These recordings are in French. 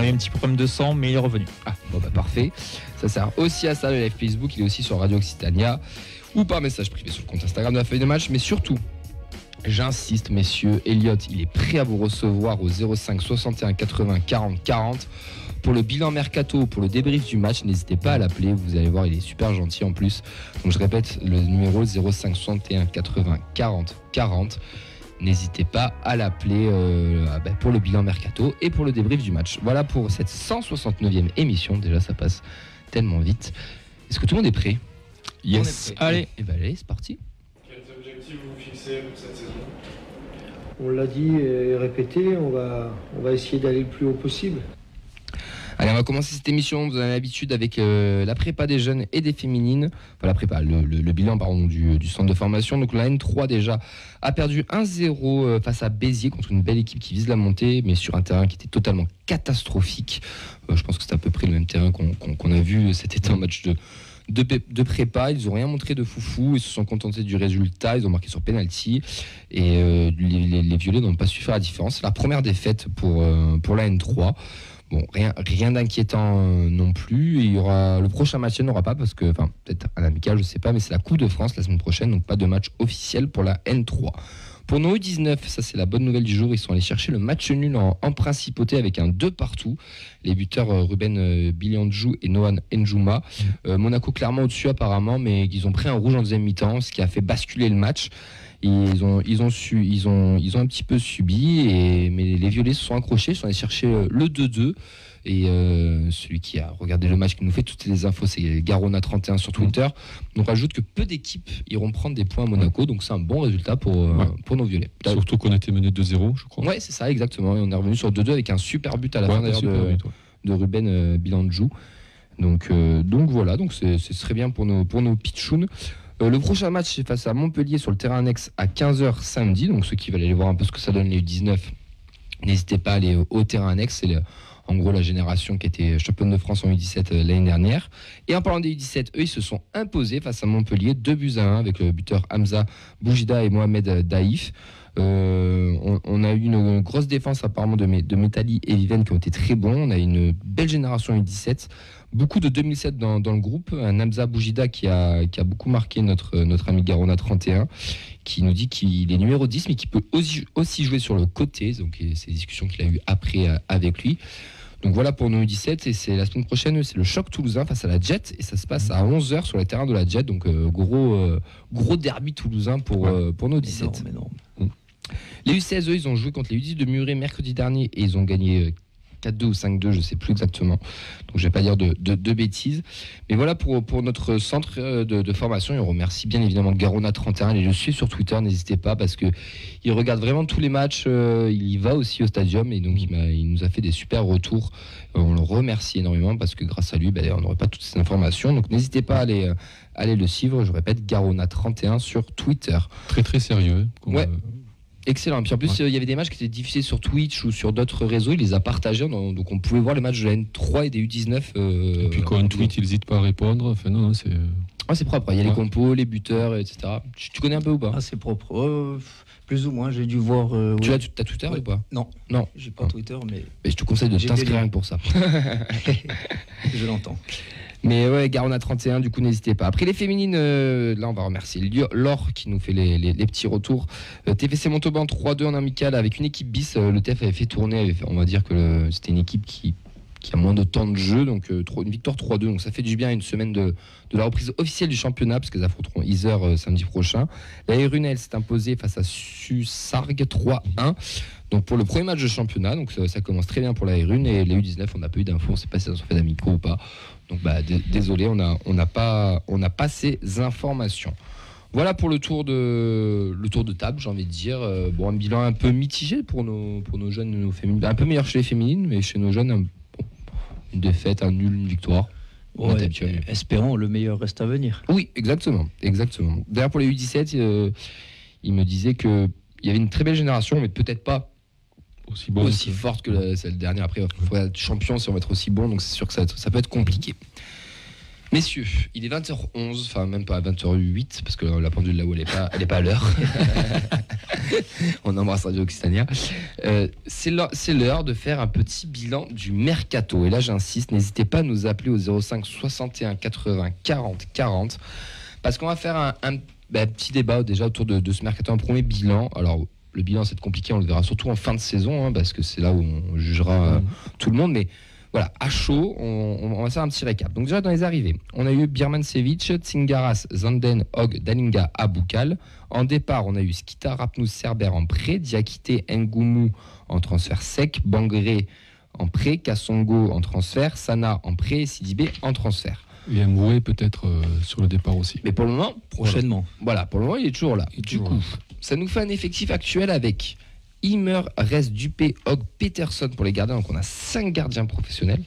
eu un petit problème de sang, mais il est revenu. Ah, bon bah parfait. Ça sert aussi à ça, le live Facebook, il est aussi sur Radio Occitania ou par message privé sur le compte Instagram de la feuille de match. Mais surtout, j'insiste messieurs, Elliot, il est prêt à vous recevoir au 05 61 80 40 40 pour le bilan mercato, pour le débrief du match. N'hésitez pas à l'appeler, vous allez voir, il est super gentil en plus. Donc je répète, le numéro 05 61 80 40 40. N'hésitez pas à l'appeler pour le bilan mercato et pour le débrief du match. Voilà pour cette 169e émission. Déjà, ça passe tellement vite. Est-ce que tout le monde est prêt? Yes. Allez, et allez, c'est parti. Quels objectifs vous fixez pour cette saison? On l'a dit et répété, on va essayer d'aller le plus haut possible. Allez, on va commencer cette émission, vous avez l'habitude, avec la prépa des jeunes et des féminines. Enfin, la prépa, le bilan du centre de formation. Donc la N3 déjà a perdu 1-0 face à Béziers contre une belle équipe qui vise la montée, mais sur un terrain qui était totalement catastrophique. Je pense que c'est à peu près le même terrain qu'on a vu cet été en match de prépa. Ils n'ont rien montré de foufou, ils se sont contentés du résultat, ils ont marqué sur penalty et les violets n'ont pas su faire la différence. C'est la première défaite pour la N3. Bon, rien d'inquiétant non plus. Il y aura le prochain match, il n'y en aura pas parce que, enfin, peut-être un amical, je sais pas, mais c'est la Coupe de France la semaine prochaine, donc pas de match officiel pour la N3. Pour nos U19, ça c'est la bonne nouvelle du jour, ils sont allés chercher le match nul en principauté avec un 2 partout. Les buteurs Ruben Biliandjou et Nohan Njouma. Monaco clairement au-dessus apparemment, mais ils ont pris un rouge en deuxième mi-temps, ce qui a fait basculer le match. Et ils ont un petit peu subi, mais les violets se sont accrochés, ils sont allés chercher le 2-2. Et celui qui a regardé le match, qui nous fait toutes les infos, c'est Garona31 sur Twitter. Donc on rajoute que peu d'équipes iront prendre des points à Monaco, donc c'est un bon résultat pour nos violets. Surtout qu'on était mené 2-0, je crois. Ouais, c'est ça, exactement. Et on est revenu sur 2-2 avec un super but à la fin d'ailleurs de Ruben Biliandjou. Donc voilà, donc ce serait bien pour nos pitchouns. Le prochain match, c'est face à Montpellier sur le terrain annexe à 15h samedi. Donc ceux qui veulent aller voir un peu ce que ça donne les U19, n'hésitez pas à aller au terrain annexe. C'est en gros la génération qui était championne de France en U17 l'année dernière. Et en parlant des U17, eux, ils se sont imposés face à Montpellier, 2-1 avec le buteur Hamza Boujida et Mohamed Daïf. On a eu une grosse défense apparemment de Metali et Viven qui ont été très bons. On a une belle génération U17, beaucoup de 2007 dans le groupe. Un Hamza Boujida qui a beaucoup marqué notre ami Garona 31, qui nous dit qu'il est numéro 10 mais qui peut aussi jouer sur le côté. Donc c'est des discussions qu'il a eues après avec lui. Donc voilà pour nos U17 et c'est la semaine prochaine, c'est le choc toulousain face à la Jet et ça se passe à 11h sur les terrains de la Jet. Donc gros derby toulousain pour nos U17. Énorme. Les U16, eux, ils ont joué contre les U10 de Muret mercredi dernier et ils ont gagné 4-2 ou 5-2, je ne sais plus exactement. Donc je ne vais pas dire de bêtises. Mais voilà pour notre centre de formation. Et on remercie bien évidemment Garona 31. Allez le suivre sur Twitter, n'hésitez pas parce qu'il regarde vraiment tous les matchs. Il y va aussi au stadium et donc il nous a fait des super retours. On le remercie énormément parce que grâce à lui, on n'aurait pas toutes ces informations. Donc n'hésitez pas à aller le suivre. Je répète, Garona 31 sur Twitter. Très très sérieux. Ouais. Excellent. Puis en plus, il y avait des matchs qui étaient diffusés sur Twitch ou sur d'autres réseaux. Il les a partagés. Donc on pouvait voir les matchs de la N3 et des U19. Et puis quand on tweet, il n'hésite pas à répondre. Enfin, non, c'est... c'est propre. Il y a les compos, les buteurs, etc. Tu connais un peu ou pas? C'est propre. Plus ou moins, j'ai dû voir. Tu as Twitter ou pas? Non. J'ai pas Twitter, mais je te conseille de t'inscrire rien que pour ça. Je l'entends. Mais ouais, Garona 31, du coup, n'hésitez pas. Après les féminines, là, on va remercier Laure qui nous fait les petits retours. TFC Montauban 3-2 en amical avec une équipe bis. Le TF avait fait tourner, on va dire que c'était une équipe qui a moins de temps de jeu, donc une victoire 3-2. Donc ça fait du bien à une semaine de la reprise officielle du championnat, parce qu'elles affronteront Iser samedi prochain. La Runel s'est imposée face à Sussargues 3-1. Donc pour le premier match de championnat, donc ça commence très bien pour la Rune et les U19, on n'a pas eu d'infos, on ne sait pas si elles ont fait d'amicaux ou pas. Donc désolé, on n'a pas ces informations. Voilà pour le tour de table, j'ai envie de dire. Un bilan un peu mitigé pour nos jeunes, nos féminines, un peu meilleur chez les féminines, mais chez nos jeunes, une défaite, un nul, une victoire. Ouais, espérons le meilleur reste à venir. Oui, exactement. D'ailleurs pour les U17, il me disait qu'il y avait une très belle génération, mais peut-être pas aussi forte que celle dernière. Après, il faudrait être champion si on va être aussi bon, donc c'est sûr que ça peut être compliqué. Messieurs, il est 20h11, enfin même pas 20h08, parce que la pendule là-haut, elle est pas à l'heure. On embrasse Radio Occitania. C'est l'heure de faire un petit bilan du mercato. Et là, j'insiste, n'hésitez pas à nous appeler au 05 61 80 40 40, parce qu'on va faire un petit débat déjà autour de ce mercato, un premier bilan. Alors, le bilan, c'est compliqué, on le verra surtout en fin de saison, parce que c'est là où on jugera tout le monde, mais voilà, à chaud, on va faire un petit récap. Donc déjà dans les arrivées, on a eu Birmancevic, Tsingaras, Zanden, Hog, Dalinga, Aboukal. En départ, on a eu Skita, Rapnous, Cerber en prêt, Diakité, Ngoumou en transfert sec, Bangré en prêt, Kassongo en transfert, Sana en prêt, Sidibé en transfert. Et Moué peut-être sur le départ aussi. Mais pour le moment, Prochainement. Voilà, pour le moment, il est toujours là. Du coup, ça nous fait un effectif actuel avec Immer, Rest, Dupé, Hog, Peterson pour les gardiens. Donc on a 5 gardiens professionnels.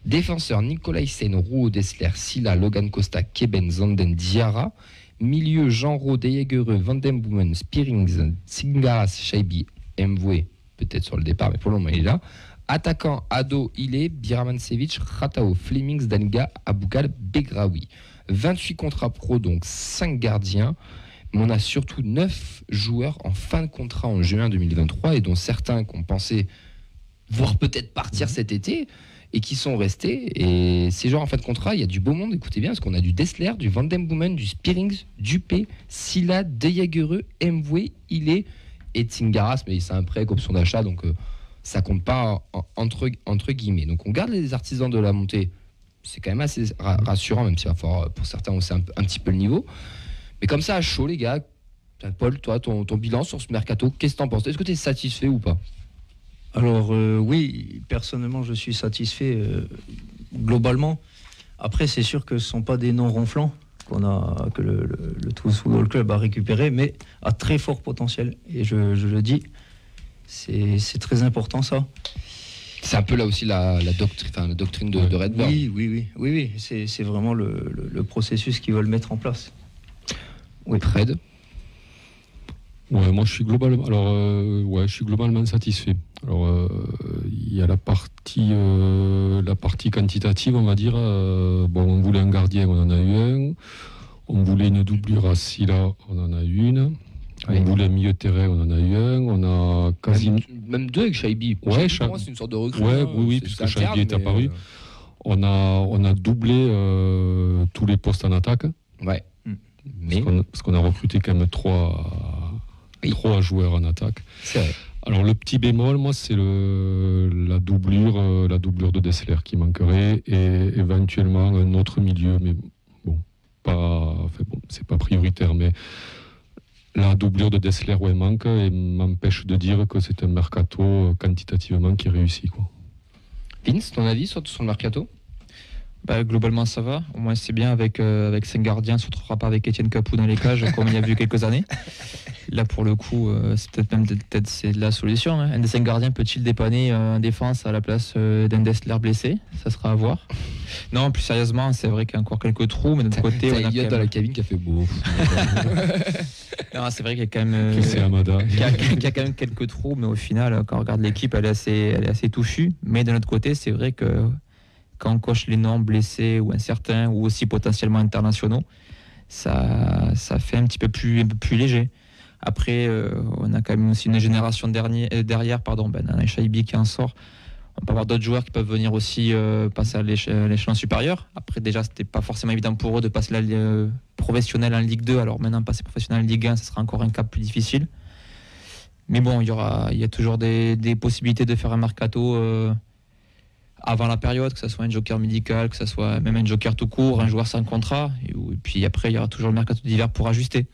Défenseurs Nicolaisen, Rouault, Dessler, Silla, Logan Costa, Keben, Zanden, Diarra. Milieu Jean-Ro, Deyegereux, Vandenboomen, Spearings, Tsingaras, Shaibi, Mvoué, peut-être sur le départ, mais pour le moment il est là. Attaquant Ado, Ilé, Birmancevic, Ratao, Flemings, Danga, Aboukal, Begraoui. 28 contrats pro, donc 5 gardiens. Mais on a surtout 9 joueurs en fin de contrat en juin 2023 et dont certains qu'on pensait voir peut-être partir cet été et qui sont restés. Et ces joueurs en fin de contrat, il y a du beau monde, écoutez bien, parce qu'on a du Dessler, du Vandenboomen, du Spearings, Dupé, Silla, Deyegereux, Mvoué, Ilé et Tsingaras, mais c'est un prêt option d'achat, donc ça compte pas entre guillemets. Donc on garde les artisans de la montée, c'est quand même assez rassurant, même s'il va falloir pour certains hausser un petit peu le niveau. Mais comme ça, à chaud, les gars, Paul, toi, ton bilan sur ce mercato, qu'est-ce que t'en penses ? Est-ce que tu es satisfait ou pas ? Alors oui, personnellement, je suis satisfait globalement. Après, c'est sûr que ce ne sont pas des noms ronflants que le Toulouse Football Club a récupéré, mais à très fort potentiel. Et je le dis, c'est très important ça. C'est un peu là aussi la doctrine de Redburn. Oui. C'est vraiment le processus qu'ils veulent mettre en place. Oui, Fred. Ouais, moi je suis globalement satisfait. Alors il y a la partie quantitative, on va dire. On voulait un gardien, on en a eu un. On voulait une doublure à Silla, on en a eu une. Oui. On voulait un milieu de terrain, on en a eu un. On a quasiment même 2 avec Shaibi. Ouais, pour moi, c'est une sorte de recrue. Oui, puisque Shaibi est apparu. On a doublé tous les postes en attaque. Ouais. Parce qu'on a recruté quand même 3 joueurs en attaque. C'est vrai. Alors le petit bémol, moi, c'est la doublure de Dessler qui manquerait et éventuellement un autre milieu, mais c'est pas prioritaire, mais la doublure de Dessler manque et m'empêche de dire que c'est un mercato quantitativement qui réussit, quoi. Vince, ton avis sur le mercato ? Globalement, ça va. Au moins, c'est bien avec 5 gardiens. On ne se retrouvera pas avec Étienne Capou dans les cages, comme il y a vu quelques années. Là, pour le coup, c'est peut-être c'est la solution. Hein. Un des 5 gardiens peut-il dépanner en défense à la place d'un Dessler blessé ? Ça sera à voir. Non, plus sérieusement, c'est vrai qu'il y a encore quelques trous, mais de l'autre côté, on a Elliot dans la cabine qui a fait beau. Non, c'est vrai qu'il y a quand même qu'il y a quand même quelques trous, mais au final, quand on regarde l'équipe, elle est assez touffue. Mais de l'autre côté, c'est vrai que quand on coche les noms blessés ou incertains ou aussi potentiellement internationaux, ça fait un petit peu plus léger. Après, on a quand même aussi une génération derrière, un Shaibi qui en sort. On peut avoir d'autres joueurs qui peuvent venir aussi passer à l'échelon supérieur. Après, déjà, c'était pas forcément évident pour eux de passer professionnel en Ligue 2. Alors maintenant, passer professionnel en Ligue 1, ce sera encore un cap plus difficile. Mais bon, il y a toujours des possibilités de faire un mercato avant la période, que ce soit un joker médical, que ce soit même un joker tout court, un joueur sans contrat. Et puis après, il y aura toujours le mercato d'hiver pour ajuster.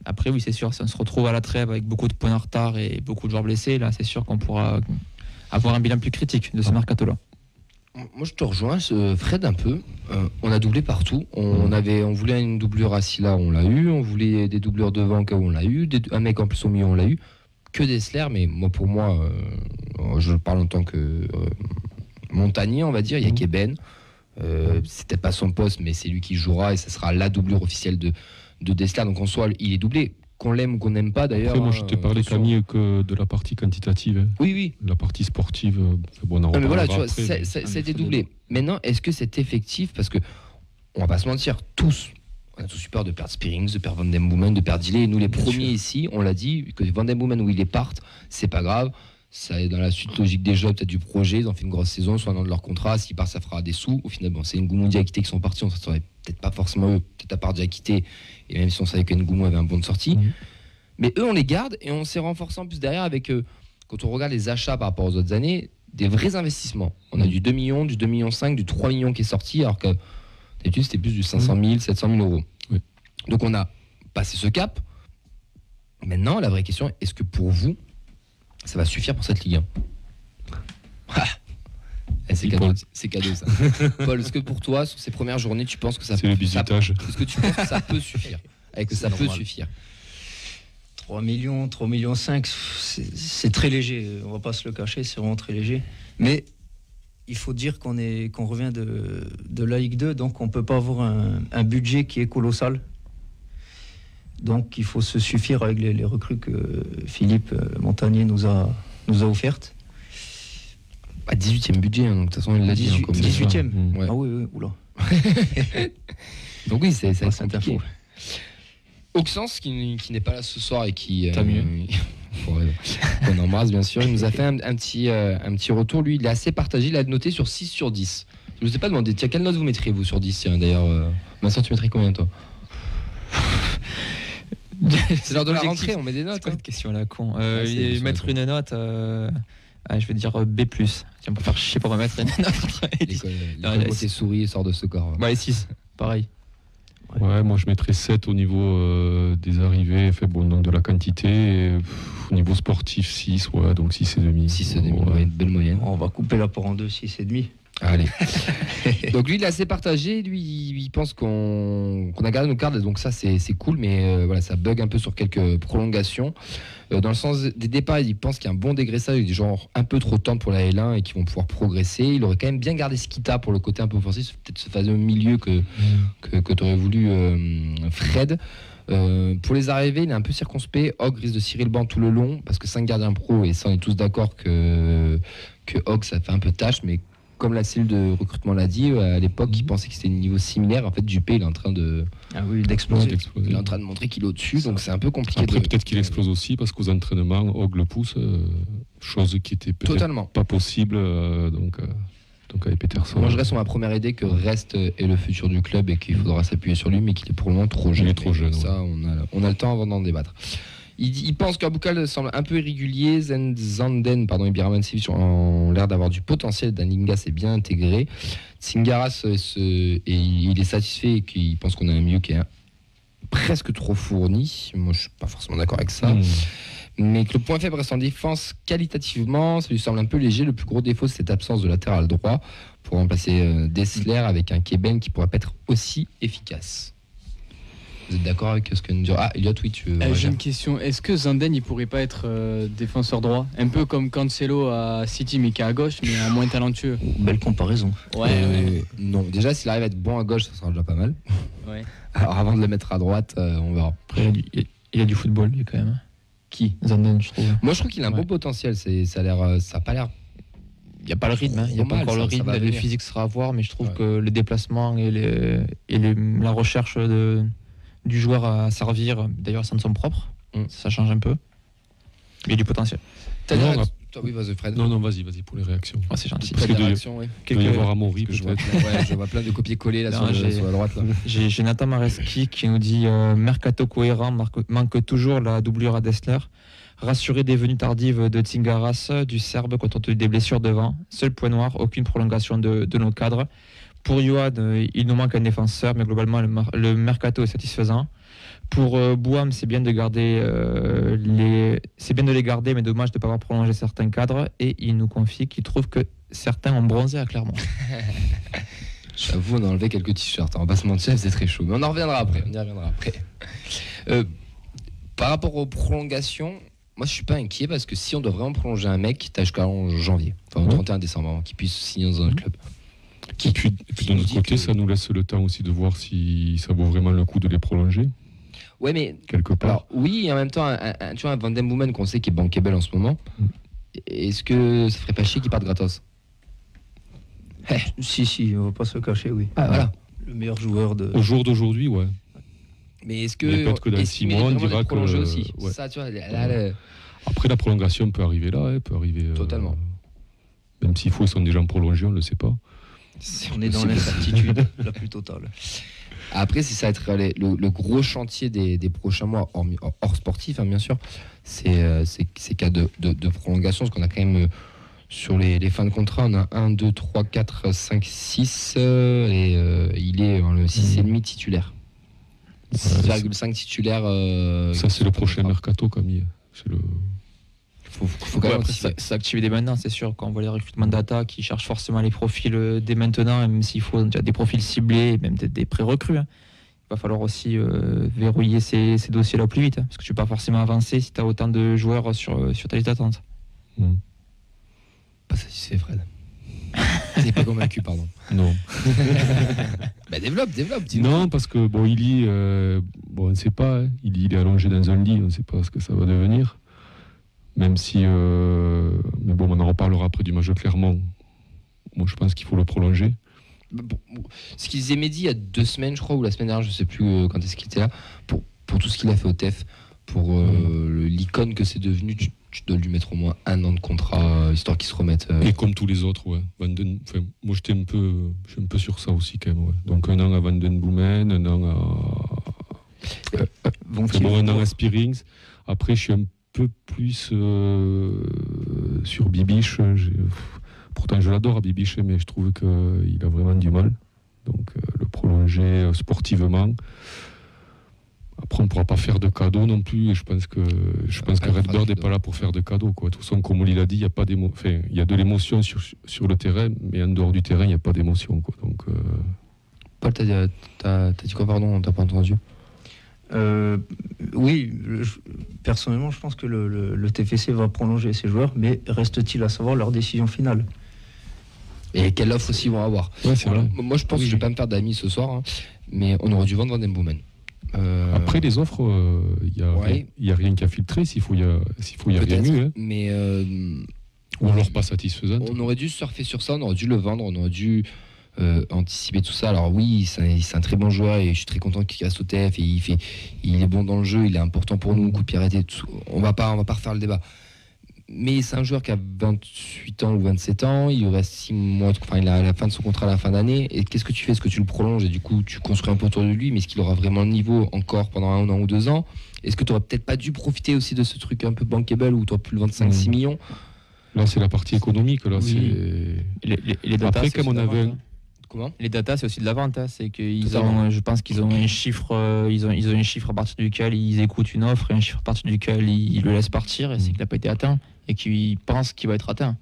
Après, oui, c'est sûr, si on se retrouve à la trêve avec beaucoup de points en retard et beaucoup de joueurs blessés, là, c'est sûr qu'on pourra avoir un bilan plus critique de ce mercato-là. Moi, je te rejoins, Fred, un peu. On a doublé partout. On voulait une doublure à Silla, on l'a eu. On voulait des doubleurs devant, on l'a eu. Un mec en plus au milieu, on l'a eu. Que Dessler, mais pour moi, je parle en tant que Montagnier, on va dire. Il y a Keben. C'était pas son poste, mais c'est lui qui jouera et ça sera la doublure officielle de Dessler. Donc en soi, il est doublé. Qu'on l'aime ou qu'on n'aime pas d'ailleurs. Après, moi je t'ai parlé Camille que de la partie quantitative. Hein. Oui. La partie sportive, on en mais voilà, tu vois, après, ça a été doublé. Maintenant, est-ce que c'est effectif ? Parce que on va pas se mentir, on a tous eu peur de perdre Spearings, de perdre Van Den Boomen, de perdre Delay. Et nous, les premiers ici, on l'a dit, que Van Den Boomen, où ils partent, c'est pas grave. Ça est dans la suite logique des jeux, peut-être du projet. Ils ont fait une grosse saison, soit un an de leur contrat. S'ils partent, ça fera des sous. Au final, c'est Ngoumou Diakité qui sont partis. On ne saurait peut-être pas forcément eux, peut-être à part Diakité. Et même si on savait que Ngoumou avait un bon de sortie. Mais eux, on les garde et on s'est renforcé en plus derrière avec, quand on regarde les achats par rapport aux autres années, des vrais investissements. On a du 2 millions, du 2,5 millions, du 3 millions qui est sorti, alors que d'habitude, c'était plus du 500 000, 700 000 euros. Oui. Donc on a passé ce cap. Maintenant, la vraie question, est-ce que pour vous, ça va suffire pour cette Ligue 1? C'est cadeau, c'est cadeau ça. Paul, est-ce que pour toi, sur ces premières journées, tu penses que ça C'est le bisutage. Est-ce que tu penses que ça peut suffire? Avec que ça peut suffire? 3 millions, 3 millions 5, c'est très léger. On va pas se le cacher, c'est vraiment très léger. Mais il faut dire qu'on revient de la Ligue 2, donc on peut pas avoir un budget qui est colossal. Donc il faut se suffire avec les recrues que Philippe Montagnier nous a offertes. 18e budget, donc de toute façon il l'a dit. 18e. Ouais. Ah oui, oula. Donc oui, c'est cette info. Auxence qui n'est pas là ce soir et qui T'as mieux. qu'on embrasse bien sûr, il nous a fait un petit retour. Lui, il est assez partagé, il a noté sur 6 sur 10. Je ne vous ai pas demandé, tiens, quelle note vous mettriez vous sur 10 d'ailleurs Vincent, tu mettrais combien toi? C'est l'heure de la rentrée, on met des notes. C'est quoi cette question là, con c'est mettre une note, je vais dire B+. Tiens, pour faire chier pour me mettre une note. L'école tes souris sort de ce corps. Bah, 6, pareil. Ouais, moi je mettrais 7 au niveau des arrivées, donc de la quantité. Et, au niveau sportif, 6, ouais, donc 6,5. 6,5, ouais, une belle moyenne. On va couper la part en deux, 6,5. Allez. Donc lui, il est assez partagé. Lui, il pense qu'on a gardé nos cartes, donc ça c'est cool, mais voilà, ça bug un peu sur quelques prolongations. Dans le sens des départs, il pense qu'il y a un bon dégraissage, des gens un peu trop tendres pour la L1 et qui vont pouvoir progresser. Il aurait quand même bien gardé Skita pour le côté un peu offensif, peut-être ce fameux milieu que tu aurais voulu, Fred. Pour les arrivées, il est un peu circonspect. Hogg risque de cirer le banc tout le long parce que 5 gardiens pro, et ça on est tous d'accord que Hogg ça fait un peu tâche, mais comme la cellule de recrutement l'a dit, à l'époque, il pensait que c'était un niveau similaire. En fait, Juppé, il est en train d'exploser. Il est en train de montrer qu'il est au-dessus, donc c'est un peu compliqué. Après, peut-être qu'il explose aussi parce qu'aux entraînements, Hogg le pousse, chose qui était peut-être pas possible. Donc avec Peterson. Moi, je reste sur ma première idée que Rest est le futur du club et qu'il faudra s'appuyer sur lui, mais qu'il est pour le moment trop jeune. Il est trop jeune. Ça, on a le temps avant d'en débattre. Il pense qu'Aboukal semble un peu irrégulier. Zanden et Biramancevic ont l'air d'avoir du potentiel. Daninga s'est bien intégré. Tsingaras, il est satisfait et qu'il pense qu'on a un milieu qui est presque trop fourni. Moi, je suis pas forcément d'accord avec ça. Mais que le point faible reste en défense qualitativement, ça lui semble un peu léger. Le plus gros défaut, c'est cette absence de latéral droit pour remplacer Dessler avec un Keben qui pourrait pas être aussi efficace. Vous êtes d'accord avec ce que nous dit? Ah, Elliot, oui, tu veux. J'ai une question. Est-ce que Zanden, il pourrait pas être défenseur droit? Un peu comme Cancelo à City, mais qui est à gauche, mais en moins talentueux. Belle comparaison. Ouais. Non, déjà, s'il arrive à être bon à gauche, ça sera déjà pas mal. Ouais. Alors, avant de le mettre à droite, on verra. Après, il y a du football, lui, quand même. Qui? Zanden, je trouve. Moi, je trouve qu'il a un beau potentiel. Ça a pas l'air. Il n'y a pas le rythme, il n'y a pas encore le rythme, le physique sera à voir, mais je trouve que le déplacement et la recherche du joueur à servir, d'ailleurs, ça ne sont propres, ça change un peu. Il y a du potentiel. Oui, vas-y, Fred. Non, vas-y pour les réactions. Oh, c'est gentil. Parce que Il doit y avoir Amaury, peut-être. Je vois plein de copier-coller là sur la droite. Là. J'ai Nathan Mareski qui nous dit Mercato cohérent, manque toujours la doublure à Dessler. Rassuré des venues tardives de Tsingaras, du Serbe, compte tenu des blessures devant. Seul point noir, aucune prolongation de nos cadres. Pour Yohan, il nous manque un défenseur, mais globalement, le mercato est satisfaisant. Pour Bouham, c'est bien de garder les garder, mais dommage de ne pas avoir prolongé certains cadres. Et il nous confie qu'il trouve que certains ont bronzé à Clermont. J'avoue, on a enlevé quelques t-shirts. On va pas se mentir, c'est très chaud. Mais on y reviendra après. Par rapport aux prolongations, moi je suis pas inquiet parce que si on doit vraiment prolonger un mec, t'as jusqu'à janvier, enfin au 31 décembre, avant qu'il puisse signer dans un club. Et puis de notre côté, ça nous laisse le temps aussi de voir si ça vaut vraiment le coup de les prolonger. Ouais, mais quelque part. Alors, oui, et en même temps, tu vois, un Van Den Boomen qu'on sait qui est bankable en ce moment, est-ce que ça ferait pas chier qu'il parte gratos? Si, on va pas se cacher, oui. Ah, voilà. Le meilleur joueur de. Au jour d'aujourd'hui, ouais. Mais est-ce que. Mais peut-être que dans est-ce 6 qu'il mérite mois, on vraiment dira d'être prolongé que- aussi. ouais. Ça, tu vois, là, Après, la prolongation peut arriver là, peut arriver. Totalement. Même s'il faut, ils sont déjà prolongés, on ne le sait pas. On est dans l'incertitude la plus totale. Après, c'est ça être le gros chantier des prochains mois, hors sportif, hein, bien sûr, c'est ces cas de prolongation, parce qu'on a quand même, sur les fins de contrat, on a 1, 2, 3, 4, 5, 6, et il est en le 6,5 titulaire. 6,5 titulaire. Ça, c'est le prochain mercato, Camille. C'est le... Faut quand même Après, anticiper. c'est activé dès maintenant, c'est sûr. Quand on voit les recrutements data qui cherchent forcément les profils dès maintenant, même s'il faut déjà des profils ciblés, même des pré-recrues, hein. Il va falloir aussi verrouiller ces dossiers-là au plus vite, hein, parce que tu ne peux pas forcément avancer si tu as autant de joueurs sur ta liste d'attente. Pas satisfait, Fred. T'es pas convaincu, pardon. Non. Bah, développe, dis-nous. Non, parce que bon, Illy, on ne sait pas. Hein. Il est allongé dans un lit, on ne sait pas ce que ça va devenir. Même si, mais bon, on en reparlera après du match de Clermont. Moi, je pense qu'il faut le prolonger. Bon, ce qu'il disait Mehdi il y a 2 semaines, je crois, ou la semaine dernière, je sais plus quand est-ce qu'il était là, pour tout ce qu'il a fait au TEF, pour l'icône que c'est devenu, tu dois lui mettre au moins 1 an de contrat, histoire qu'il se remette. Et comme tous les autres, ouais. Moi, je suis un peu sur ça aussi, quand même. Ouais. Donc, 1 an à Van Den Boomen, 1 an à. Un an à Spearings. Après, je suis un peu plus sur Bibiche. Pourtant, je l'adore à Bibiche, mais je trouve qu'il a vraiment du mal. Donc, le prolonger sportivement. Après, on ne pourra pas faire de cadeaux non plus. Et je pense que Redbird n'est pas là pour faire de cadeaux. Quoi. De toute façon, comme il a dit, il y a pas il y a de l'émotion sur le terrain, mais en dehors du terrain, il n'y a pas d'émotion. Quoi. Donc, Paul, t'as dit quoi, pardon, on t'a pas entendu? Oui, personnellement, je pense que le TFC va prolonger ses joueurs, mais reste-t-il à savoir leur décision finale? Et quelle offre aussi ils vont avoir. Ouais, c'est vrai. Moi, je pense que je vais pas me faire d'amis ce soir, hein, mais on aurait dû vendre Van Den Boomen. Après, les offres, il n'y a rien qui a filtré s'il faut y a rien eu. Hein. Mais Ou alors pas satisfaisante. on aurait dû surfer sur ça, on aurait dû le vendre, on aurait dû anticiper tout ça. Alors oui, c'est un très bon joueur et je suis très content qu'il reste au TF et il est bon dans le jeu, il est important pour nous, coup de pied arrêté, tout. On va pas refaire le débat. Mais c'est un joueur qui a 28 ans ou 27 ans, il lui reste 6 mois, enfin il a la fin de son contrat à la fin d'année, et qu'est-ce que tu fais? Est-ce que tu le prolonges et du coup tu construis un peu autour de lui, mais est-ce qu'il aura vraiment le niveau encore pendant 1 an ou 2 ans? Est-ce que tu aurais peut-être pas dû profiter aussi de ce truc un peu bankable où tu aurais pu le vendre 5-6 millions? Là, c'est la partie économique. Là, Oui. Les data, Après, c'est comme aussi on de la avait... vente, hein. Comment? Les data, c'est aussi de la vente. Hein. C'est qu'ils Totalement. ont, je pense qu'ils ont un chiffre, ils ont un chiffre à partir duquel ils écoutent une offre et un chiffre à partir duquel ils le laissent partir et c'est qu'il n'a pas été atteint et qu'ils pensent qu'il va être atteint.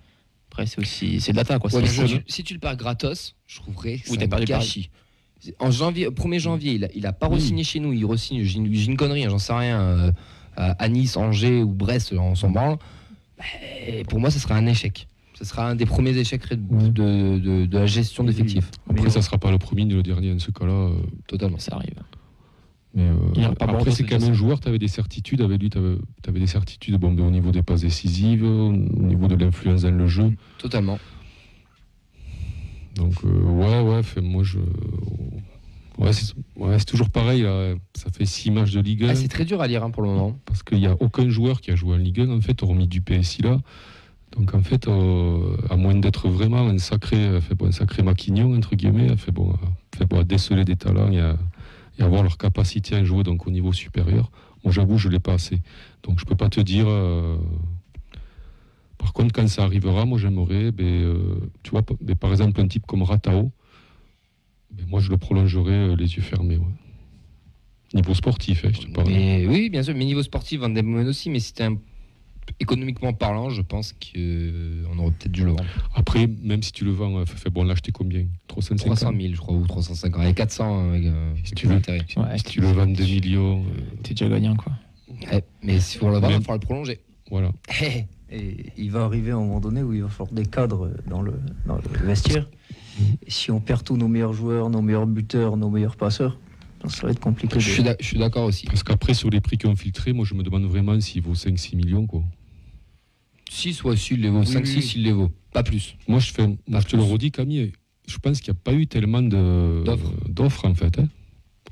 Après, c'est de data, quoi. Ouais, C'est mais le jeu. si tu le perds gratos, je trouverais que Ou c'est t'as un perdu gâchis. En janvier, 1er janvier, il a pas re-signé chez nous, il re-signe, j'ai une connerie, hein, j'en sais rien, à Nice, Angers ou Brest, on s'en branle. Pour moi, ce sera un échec. Ce sera un des premiers échecs de la gestion d'effectifs. Après, ça ne sera pas le premier ni le dernier dans ce cas-là. Totalement. Ça arrive. Mais Il ira pas après, Bordeaux, c'est c'est quand même ça. un joueur, tu avais des certitudes. Avec lui, tu avais des certitudes au niveau des passes décisives, au niveau de l'influence dans le jeu. Totalement. Donc, moi, c'est toujours pareil. Là. Ça fait 6 matchs de Ligue 1. Ah, c'est très dur à lire, hein, pour le moment. Parce qu'il n'y a aucun joueur qui a joué en Ligue 1, en fait, hormis du PSI là. Donc, en fait, à moins d'être vraiment un sacré maquignon, entre guillemets, à déceler des talents et avoir leur capacité à jouer donc, au niveau supérieur, moi, j'avoue, je ne l'ai pas assez. Donc, je ne peux pas te dire... Par contre, quand ça arrivera, moi, j'aimerais, tu vois, par exemple, un type comme Ratao, moi, je le prolongerai les yeux fermés. Ouais. Niveau sportif, je te parle. Oui, bien sûr, mais niveau sportif, Van Den Boomen aussi, mais c'était économiquement parlant, je pense qu'on aurait peut-être dû le vendre. Après, même si tu le vends, l'acheter combien? 350 300 000, je crois, ou 350, et 400 avec tu veux. intérêt. Ouais, Si tu le vends 2 millions, T'es déjà gagnant, quoi. Mais si on le vend, il va Même- falloir le prolonger. voilà. Et il va arriver à un moment donné où il va falloir des cadres dans le vestiaire. Et si on perd tous nos meilleurs joueurs, nos meilleurs buteurs, nos meilleurs passeurs, ça va être compliqué. Je suis d'accord aussi. Parce qu'après, sur les prix qui ont filtré, moi, je me demande vraiment s'il vaut 5-6 millions, quoi. 6, ouais, s'il les vaut. 5-6, il les vaut. Pas plus. Moi, je te le redis, Camille, je pense qu'il n'y a pas eu tellement d'offres en fait. Hein.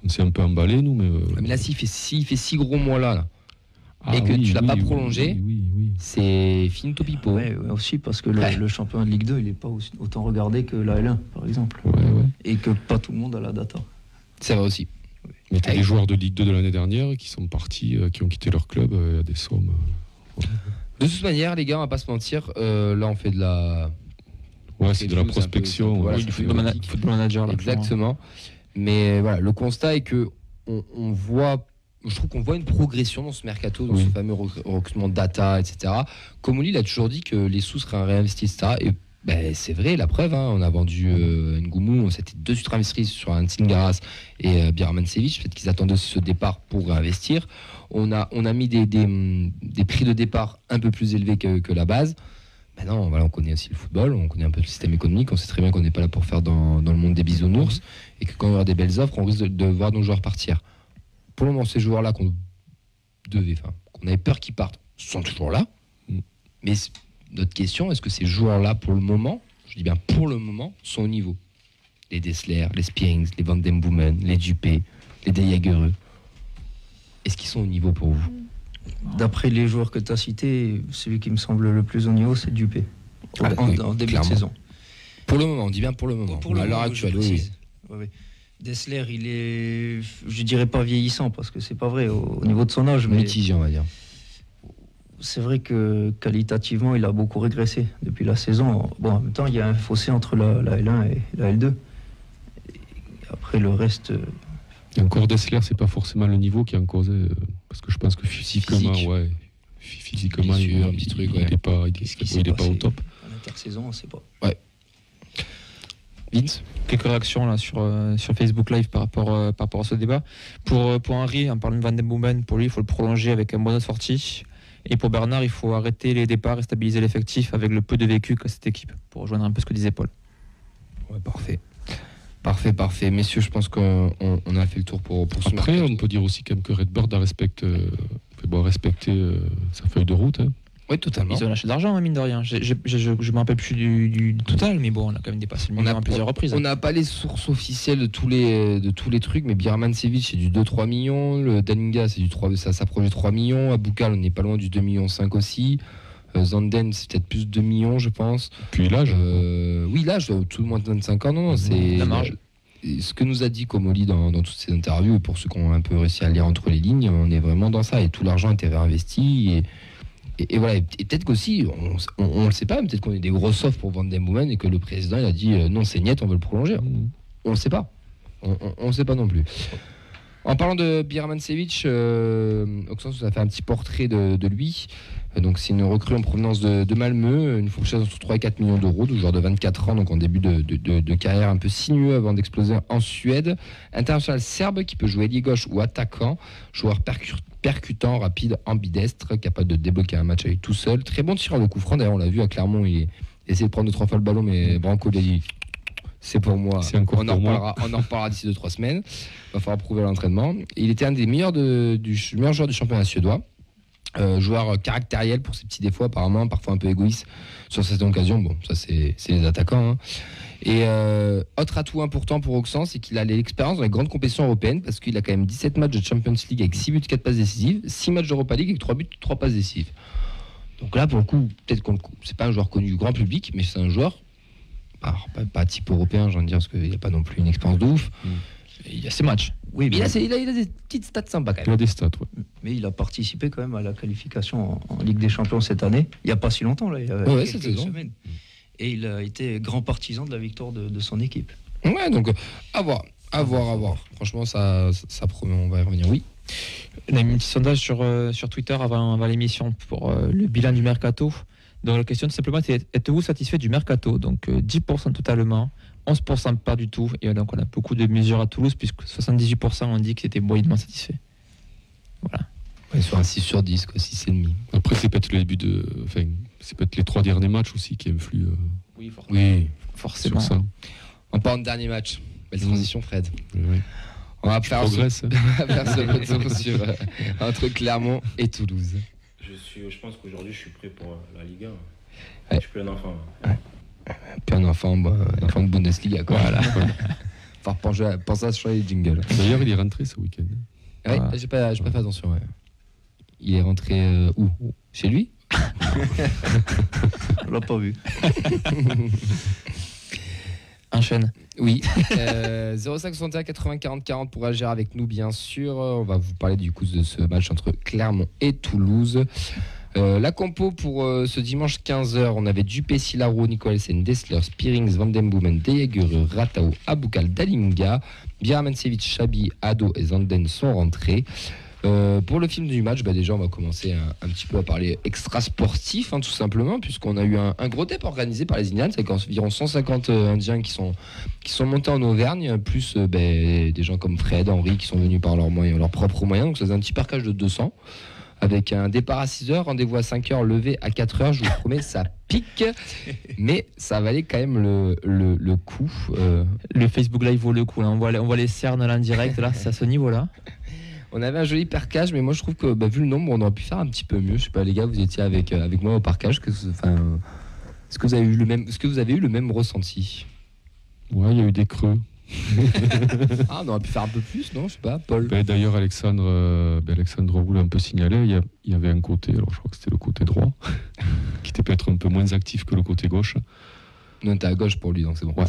On s'est un peu emballé, nous. Mais là, s'il fait 6 gros mois là, et que tu l'as pas prolongé, c'est finito pipo. Ouais, aussi parce que le championnat de Ligue 2, il n'est pas autant regardé que la L1, par exemple. Ouais. Et que pas tout le monde a la data. C'est vrai aussi. Mais tu as des joueurs de Ligue 2 de l'année dernière qui sont partis, qui ont quitté leur club à des sommes. De toute manière, les gars, on va pas se mentir, là on fait de la... Ouais, c'est de la prospection. Voilà, du football manager. Là, exactement. Mais voilà, le constat est que on voit... Je trouve qu'on voit une progression dans ce mercato, dans ce fameux recrutement data, etc. Comme Oli, il a toujours dit que les sous seraient réinvestis, etc. Et c'est vrai, la preuve, hein, on a vendu Ngoumou, c'était 2 surinvestis sur un Tsingaras et Birmancevic. Peut-être qu'ils attendaient ce départ pour réinvestir. On a mis des prix de départ un peu plus élevés que la base. Maintenant, voilà, on connaît aussi le football, on connaît un peu le système économique, on sait très bien qu'on n'est pas là pour faire dans le monde des bisounours et que quand il y aura des belles offres, on risque de voir nos joueurs partir. Pour le moment, ces joueurs-là qu'on avait peur qu'ils partent, sont toujours là. Mais notre question, est-ce que ces joueurs-là, pour le moment, je dis bien pour le moment, sont au niveau? Les Dessler, les Spearings, les Van Den Boomen, les Dupé, les De Jagereux. Est-ce qu'ils sont au niveau pour vous? D'après les joueurs que tu as cités, celui qui me semble le plus au niveau, c'est Dupé. En début de saison. Pour le moment, on dit bien pour le moment. À l'heure actuelle, oui. Dessler, il est, je dirais pas vieillissant parce que c'est pas vrai au niveau de son âge, mais mitigé, on va dire. C'est vrai que qualitativement, il a beaucoup régressé depuis la saison. Bon, en même temps, il y a un fossé entre la L1 et la L2. Et après, le reste. Et encore Dessler, c'est pas forcément le niveau qui est en cause, parce que je pense que physiquement, il n'est pas au top. En intersaison, on ne sait pas. Ouais. Vince, quelques réactions là sur Facebook Live par rapport à ce débat. Pour Henry, en parlant de Van Den Boomen, pour lui, il faut le prolonger avec un bon sortie. Et pour Bernard, il faut arrêter les départs et stabiliser l'effectif avec le peu de vécu qu'a cette équipe, pour rejoindre un peu ce que disait Paul. Ouais, parfait. Messieurs, je pense qu'on a fait le tour pour ce match. Après, on peut dire aussi quand même que Redbird a respecté sa feuille de route. Hein. Oui, totalement. Ils ont lâché de l'argent, même mine de rien. Je ne me rappelle plus du total, mais bon, on a quand même dépassé le million à plusieurs reprises. On n'a pas les sources officielles de tous les trucs, mais Birmancevic, c'est du 2-3 millions. Le Daninga, c'est ça s'approche de 3 millions. Aboukal, on n'est pas loin du 2,5 millions aussi. Zanden, c'est peut-être plus de 2 millions, je pense. Puis l'âge oui, l'âge, tout le moins de 25 ans. Non, c'est la marge. Ce que nous a dit Comoli dans toutes ces interviews, et pour ceux qui ont un peu réussi à lire entre les lignes, on est vraiment dans ça. Et tout l'argent a été réinvesti. Et voilà, et peut-être qu'aussi, on le sait pas, peut-être qu'on est des grosses offres pour Van Den Boomen et que le président il a dit non, c'est net, on veut le prolonger. On le sait pas. On le sait pas non plus. En parlant de Birmancevic, Oxens nous a fait un petit portrait de lui. Donc c'est une recrue en provenance de Malmö, une fourchette entre 3 et 4 millions d'euros, de joueur de 24 ans, donc en début de carrière un peu sinueux avant d'exploser en Suède. International serbe qui peut jouer ailier gauche ou attaquant, joueur percutant, rapide, ambidestre, capable de débloquer un match avec tout seul. Très bon tireur de coup franc, d'ailleurs on l'a vu à Clermont, il essaie de prendre 2-3 fois le ballon, mais Branco lui a dit c'est pour moi, on en reparlera d'ici 2-3 semaines, il va falloir prouver l'entraînement. Il était un des meilleurs joueurs du championnat suédois. Joueur caractériel pour ses petits défauts apparemment, parfois un peu égoïste sur cette occasion. Bon, ça c'est les attaquants. Hein. Et autre atout important pour Auxence, c'est qu'il a l'expérience dans les grandes compétitions européennes parce qu'il a quand même 17 matchs de Champions League avec 6 buts, 4 passes décisives, 6 matchs d'Europa League avec 3 buts, 3 passes décisives. Donc là, pour le coup, peut-être c'est pas un joueur connu du grand public, mais c'est un joueur, alors, pas type européen, j'ai envie de dire, parce qu'il n'y a pas non plus une expérience de ouf. Il y a ses matchs. Oui, mais il a des petites stats sympas quand même. Il a des stats, ouais. Mais il a participé quand même à la qualification en Ligue des Champions cette année. Il n'y a pas si longtemps, là, il y a quelques semaines. Et il a été grand partisan de la victoire de son équipe. Ouais, donc à voir. Franchement, ça promet, on va y revenir, oui. On a mis un petit sondage sur Twitter avant l'émission pour le bilan du mercato. Donc la question tout simplement c'est: êtes-vous satisfait du mercato? Donc 10% totalement, 11% pas du tout. Et donc on a beaucoup de mesures à Toulouse puisque 78% ont dit que c'était moyennement satisfait. Voilà. Ouais, sur un 6 sur 10, quoi, 6,5. Après c'est peut-être le début c'est peut-être les 3 derniers matchs aussi qui influent. Oui, forcément. Sur ça. En parlant de dernier match, belle transition, Fred. Oui. On va faire ce retour entre Clermont et Toulouse. Je pense qu'aujourd'hui je suis prêt pour la Ligue 1. Ouais. Je suis plus un enfant. Ouais. Puis un enfant de Bundesliga, quoi. Voilà. Enfin, penser à changer les jingles. D'ailleurs, il est rentré ce week-end. Ouais, j'ai pas fait attention. Ouais. Il est rentré où? Chez lui? On l'a pas vu. Enchaîne. Oui. 05 61 80 40 40 pour agir avec nous, bien sûr. On va vous parler du coup de ce match entre Clermont et Toulouse. La compo pour ce dimanche 15h, on avait Duplessis, Larou, Nicolsen, Dessler, Spearings, Van den Boomen, Dejager, Ratao, Aboukal, Dalinga, Biramancevic, Chabi, Ado et Zanden sont rentrés. Pour le film du match, déjà on va commencer un petit peu à parler extra sportif, tout simplement, puisqu'on a eu un gros départ organisé par les Indians avec environ 150 Indiens qui sont montés en Auvergne, plus des gens comme Fred, Henry qui sont venus par leurs propres moyens, donc ça faisait un petit parcage de 200. Avec un départ à 6h, rendez-vous à 5h, levé à 4h, je vous promets, ça pique, mais ça valait quand même le coup. Le Facebook Live vaut le coup, on voit les cernes là en direct, là, c'est à ce niveau-là. On avait un joli parcage, mais moi je trouve que vu le nombre, on aurait pu faire un petit peu mieux. Je sais pas, les gars, vous étiez avec moi au parcage, est-ce que vous avez eu le même ressenti? Ouais, il y a eu des creux. On aurait pu faire un peu plus, non? Je sais pas, Paul. D'ailleurs, Alexandre Roux l'a un peu signalé. Il y avait un côté, alors je crois que c'était le côté droit, qui était peut-être un peu moins actif que le côté gauche. Non, t'es à gauche pour lui, donc c'est bon. Ouais.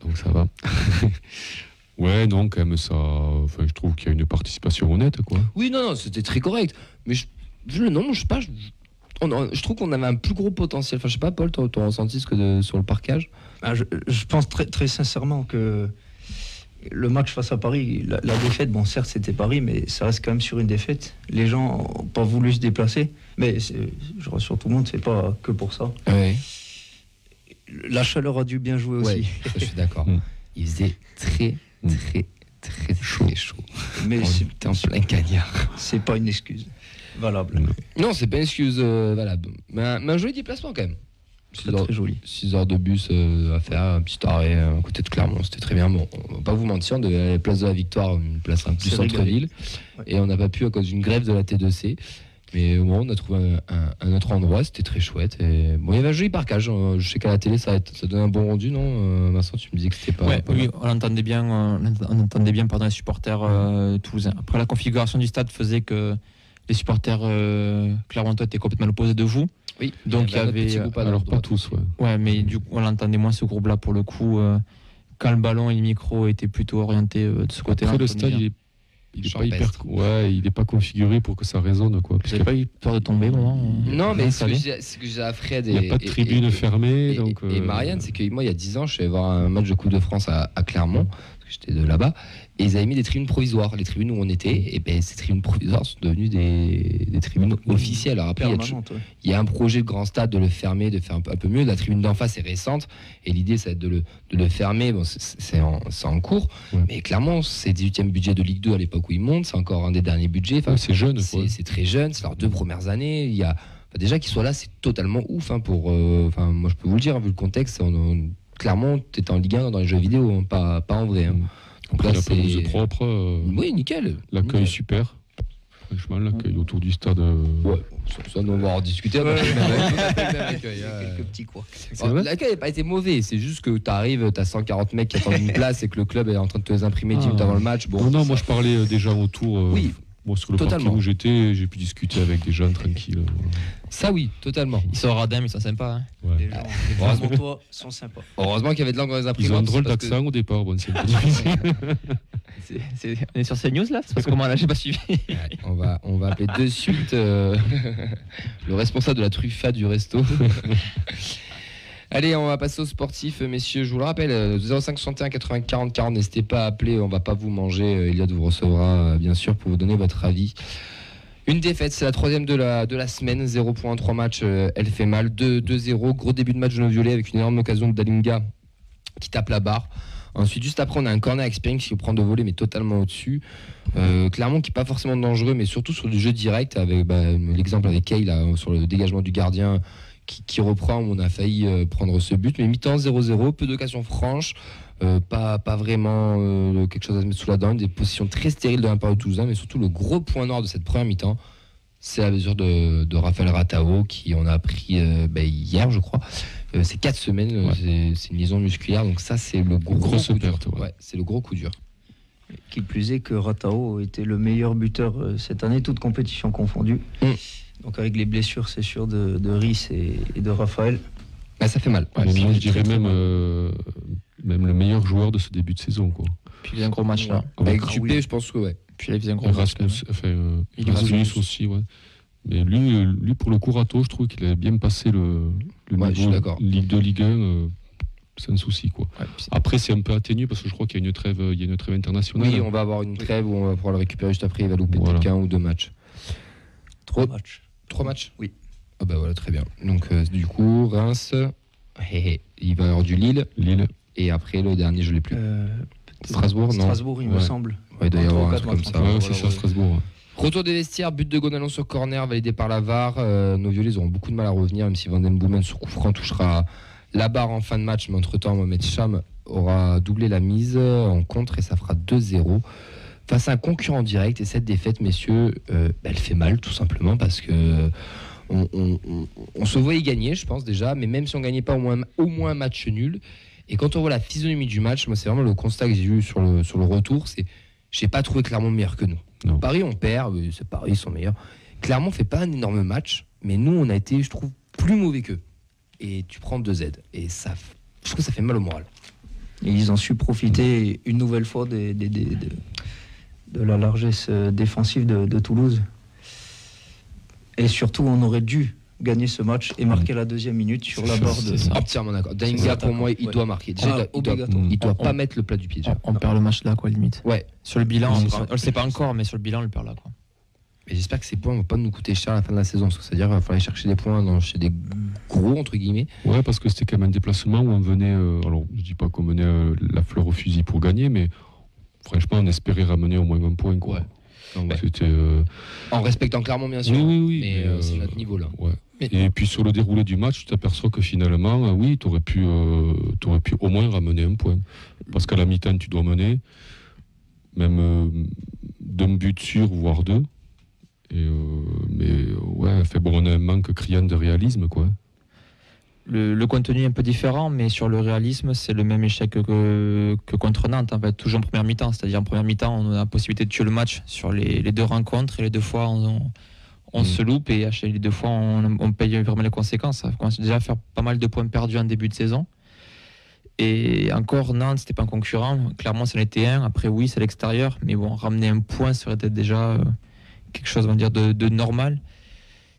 Donc ça va. Ouais, non, quand même, ça. Enfin, je trouve qu'il y a une participation honnête, quoi. Oui, non, c'était très correct. Mais vu le nom, je sais pas. Je trouve qu'on avait un plus gros potentiel. Enfin, je sais pas, Paul, t'as ressenti sur le parquage? Je pense très, très sincèrement que le match face à Paris, la défaite, bon, certes, c'était Paris, mais ça reste quand même sur une défaite. Les gens n'ont pas voulu se déplacer. Mais je rassure tout le monde, c'est pas que pour ça. Ouais. La chaleur a dû bien jouer aussi. Ouais, je suis d'accord. Il faisait très chaud. Mais c'était en plein cagnard. C'est pas une excuse valable. Non, c'est pas une excuse valable. Mais un joli déplacement quand même. Très joli. 6 heures de bus à faire, un petit arrêt à côté de Clermont, c'était très bien. Bon, on va pas vous mentir, on devait aller à la place de la Victoire, une place un peu plus centre-ville. Ouais. Et on n'a pas pu à cause d'une grève de la T2C. Mais au moins, on a trouvé un autre endroit, c'était très chouette. Et bon, il y avait un joli parquage. Je sais qu'à la télé, ça donne un bon rendu, non Vincent, tu me disais que c'était pas. Ouais, oui, on entendait bien les supporters toulousains. Après, la configuration du stade faisait que les supporters clermontois étaient complètement à l'opposé de vous. Oui, donc il y avait. Alors, pas tous, ouais. Ouais, mais du coup, on l'entendait moins ce groupe-là pour le coup. Quand le ballon et le micro étaient plutôt orientés de ce côté-là. Après, le stade, il est pas configuré pour que ça résonne, quoi. Vous n'avez pas eu peur de tomber au moment? Non, mais ce que je disais à Fred il n'y a pas de tribune fermée. Et Marianne, c'est que moi, il y a 10 ans, je suis allé voir un match de Coupe de France à Clermont, parce que j'étais de là-bas, et ils avaient mis des tribunes provisoires. Les tribunes où on était, et ces tribunes provisoires sont devenues des tribunes officielles. Alors après, il y a un projet de grand stade de le fermer, de faire un peu mieux. La tribune d'en face est récente, et l'idée, c'est de le fermer. Bon, c'est en court, mais clairement, c'est 18e budget de Ligue 2 à l'époque où ils montent, c'est encore un des derniers budgets. Enfin, c'est jeune, c'est très jeune, c'est leurs 2 premières années. Il y a déjà qu'ils soient là, c'est totalement ouf. Moi, je peux vous le dire, vu le contexte, Clermont, t'étais en Ligue 1 dans les jeux vidéo, pas en vrai. Donc là, la pelouse propre. Oui, nickel. L'accueil super. Franchement, l'accueil autour du stade. Ouais, ça, on va en discuter. Quelques petits couacs. L'accueil n'a pas été mauvais. C'est juste que t'arrives, t'as 140 mecs qui attendent une place et que le club est en train de te les imprimer 10 minutes avant le match. Bon, non, moi je parlais des gens autour. Oui. Moi, sur le parking où j'étais, j'ai pu discuter avec des gens tranquilles. Ça, oui, totalement. Ils sont radins, mais ils sont sympas. Hein. Ouais. Les gens, toi, sont sympas. Heureusement qu'il y avait de langue dans les imprimantes. Ils ont un drôle d'accent au départ. Bon, c'est un peu difficile. On est sur CNews là? C'est parce que comment là, j'ai pas suivi. On va appeler de suite le responsable de la truffa du resto. Allez, on va passer aux sportifs, messieurs. Je vous le rappelle, 05 61 80 40 40, n'hésitez pas à appeler, on va pas vous manger. Eliade vous recevra, bien sûr, pour vous donner votre avis. Une défaite, c'est la 3e de la semaine. 0 points, 3 matchs, elle fait mal. 2-0, gros début de match de nos violets avec une énorme occasion de Dalinga qui tape la barre. Ensuite, juste après, on a un corner avec Spearings qui prend de voler, mais totalement au-dessus. Clermont qui n'est pas forcément dangereux, mais surtout sur du jeu direct, avec l'exemple avec Kay là, sur le dégagement du gardien qui reprend, où on a failli prendre ce but. Mais mi-temps 0-0, peu d'occasions franches, pas vraiment quelque chose à se mettre sous la dent, des positions très stériles de l'Impérial Toulousain, mais surtout le gros point noir de cette première mi-temps, c'est la mesure de Raphaël Ratao, qui on a appris hier, je crois, C'est 4 semaines, c'est une liaison musculaire, donc ça c'est le gros coup dur. Ouais, c'est le gros coup dur. Qui plus est que Ratao était le meilleur buteur cette année, toutes compétitions confondues. Donc avec les blessures, c'est sûr, de Rhys et de Raphaël. Bah, ça fait mal. Ouais, je dirais même le meilleur joueur de ce début de saison, quoi. Puis il y a un gros match là. Avec Dupé, je pense que ouais. Puis là, il faisait un gros match. Erasmus aussi, ouais. Mais lui, pour le coup, Rato, je trouve qu'il a bien passé le niveau Ligue 2, Ligue 1, sans souci, quoi. Ouais, après, c'est un peu atténué parce que je crois qu'il y a une trêve internationale. Oui, on va avoir une trêve où on va pouvoir le récupérer juste après. Il va louper peut-être 1 ou 2 matchs. 3 matchs. 3 matchs ? Oui. Ah bah voilà, très bien. Donc du coup, Reims, il va y avoir du Lille. Et après, le dernier, je ne l'ai plus. Strasbourg, non ? Strasbourg, il me semble. Ouais, il doit y avoir un truc comme ça. Ouais, c'est ça, Strasbourg. Retour des vestiaires, but de Gonalon sur corner, validé par la VAR. Nos violets auront beaucoup de mal à revenir, même si Van den Boomen sur coup franc touchera la barre en fin de match. Mais entre-temps, Mohamed Cham aura doublé la mise en contre et ça fera 2-0 face à un concurrent direct. Et cette défaite, messieurs, elle fait mal tout simplement parce que on se voyait gagner, je pense déjà, mais même si on ne gagnait pas au moins un match nul. Et quand on voit la physionomie du match, moi c'est vraiment le constat que j'ai eu sur le retour, c'est j'ai pas trouvé Clermont meilleur que nous. Non. Paris on perd, c'est Paris, ils sont meilleurs. Clermont fait pas un énorme match, mais nous on a été, je trouve, plus mauvais qu'eux. Et tu prends 2 aides, et ça, je trouve que ça fait mal au moral. Et ils ont su profiter une nouvelle fois de la largesse défensive de Toulouse. Et surtout, on aurait dû gagner ce match et marquer la 2e minute sur la barre de... Entièrement d'accord. Dalinga, pour moi, il doit marquer. Déjà, il doit pas mettre le plat du pied. On perd le match là, quoi, limite. Ouais. Sur le bilan, on le sait pas encore, mais sur le bilan, on le perd là, quoi. Et j'espère que ces points vont pas nous coûter cher à la fin de la saison, parce que c'est-à-dire qu'il va falloir aller chercher des points chez des gros, entre guillemets. Ouais, parce que c'était quand même un déplacement où on venait, alors je dis pas qu'on menait la fleur au fusil pour gagner, mais franchement, on espérait ramener au moins un point, quoi. Ouais. Donc c'était... En respectant clairement, bien sûr. Oui, mais c'est notre niveau là. Ouais. Et puis sur le déroulé du match, tu t'aperçois que finalement, oui, tu aurais pu au moins ramener un point. Parce qu'à la mi-temps, tu dois mener, même d'un but sûr, voire 2. Mais ouais, on a un manque criant de réalisme, quoi. Le contenu est un peu différent, mais sur le réalisme, c'est le même échec que contre Nantes, en fait, toujours en première mi-temps. C'est-à-dire en première mi-temps, on a la possibilité de tuer le match sur les 2 rencontres, et les 2 fois, on se loupe, et les 2 fois, on paye vraiment les conséquences. Ça commence déjà à faire pas mal de points perdus en début de saison. Et encore, Nantes, c'était pas un concurrent. Clairement, c'en était un. Après, oui, c'est à l'extérieur, mais bon, ramener un point serait peut-être déjà quelque chose, on va dire, de normal.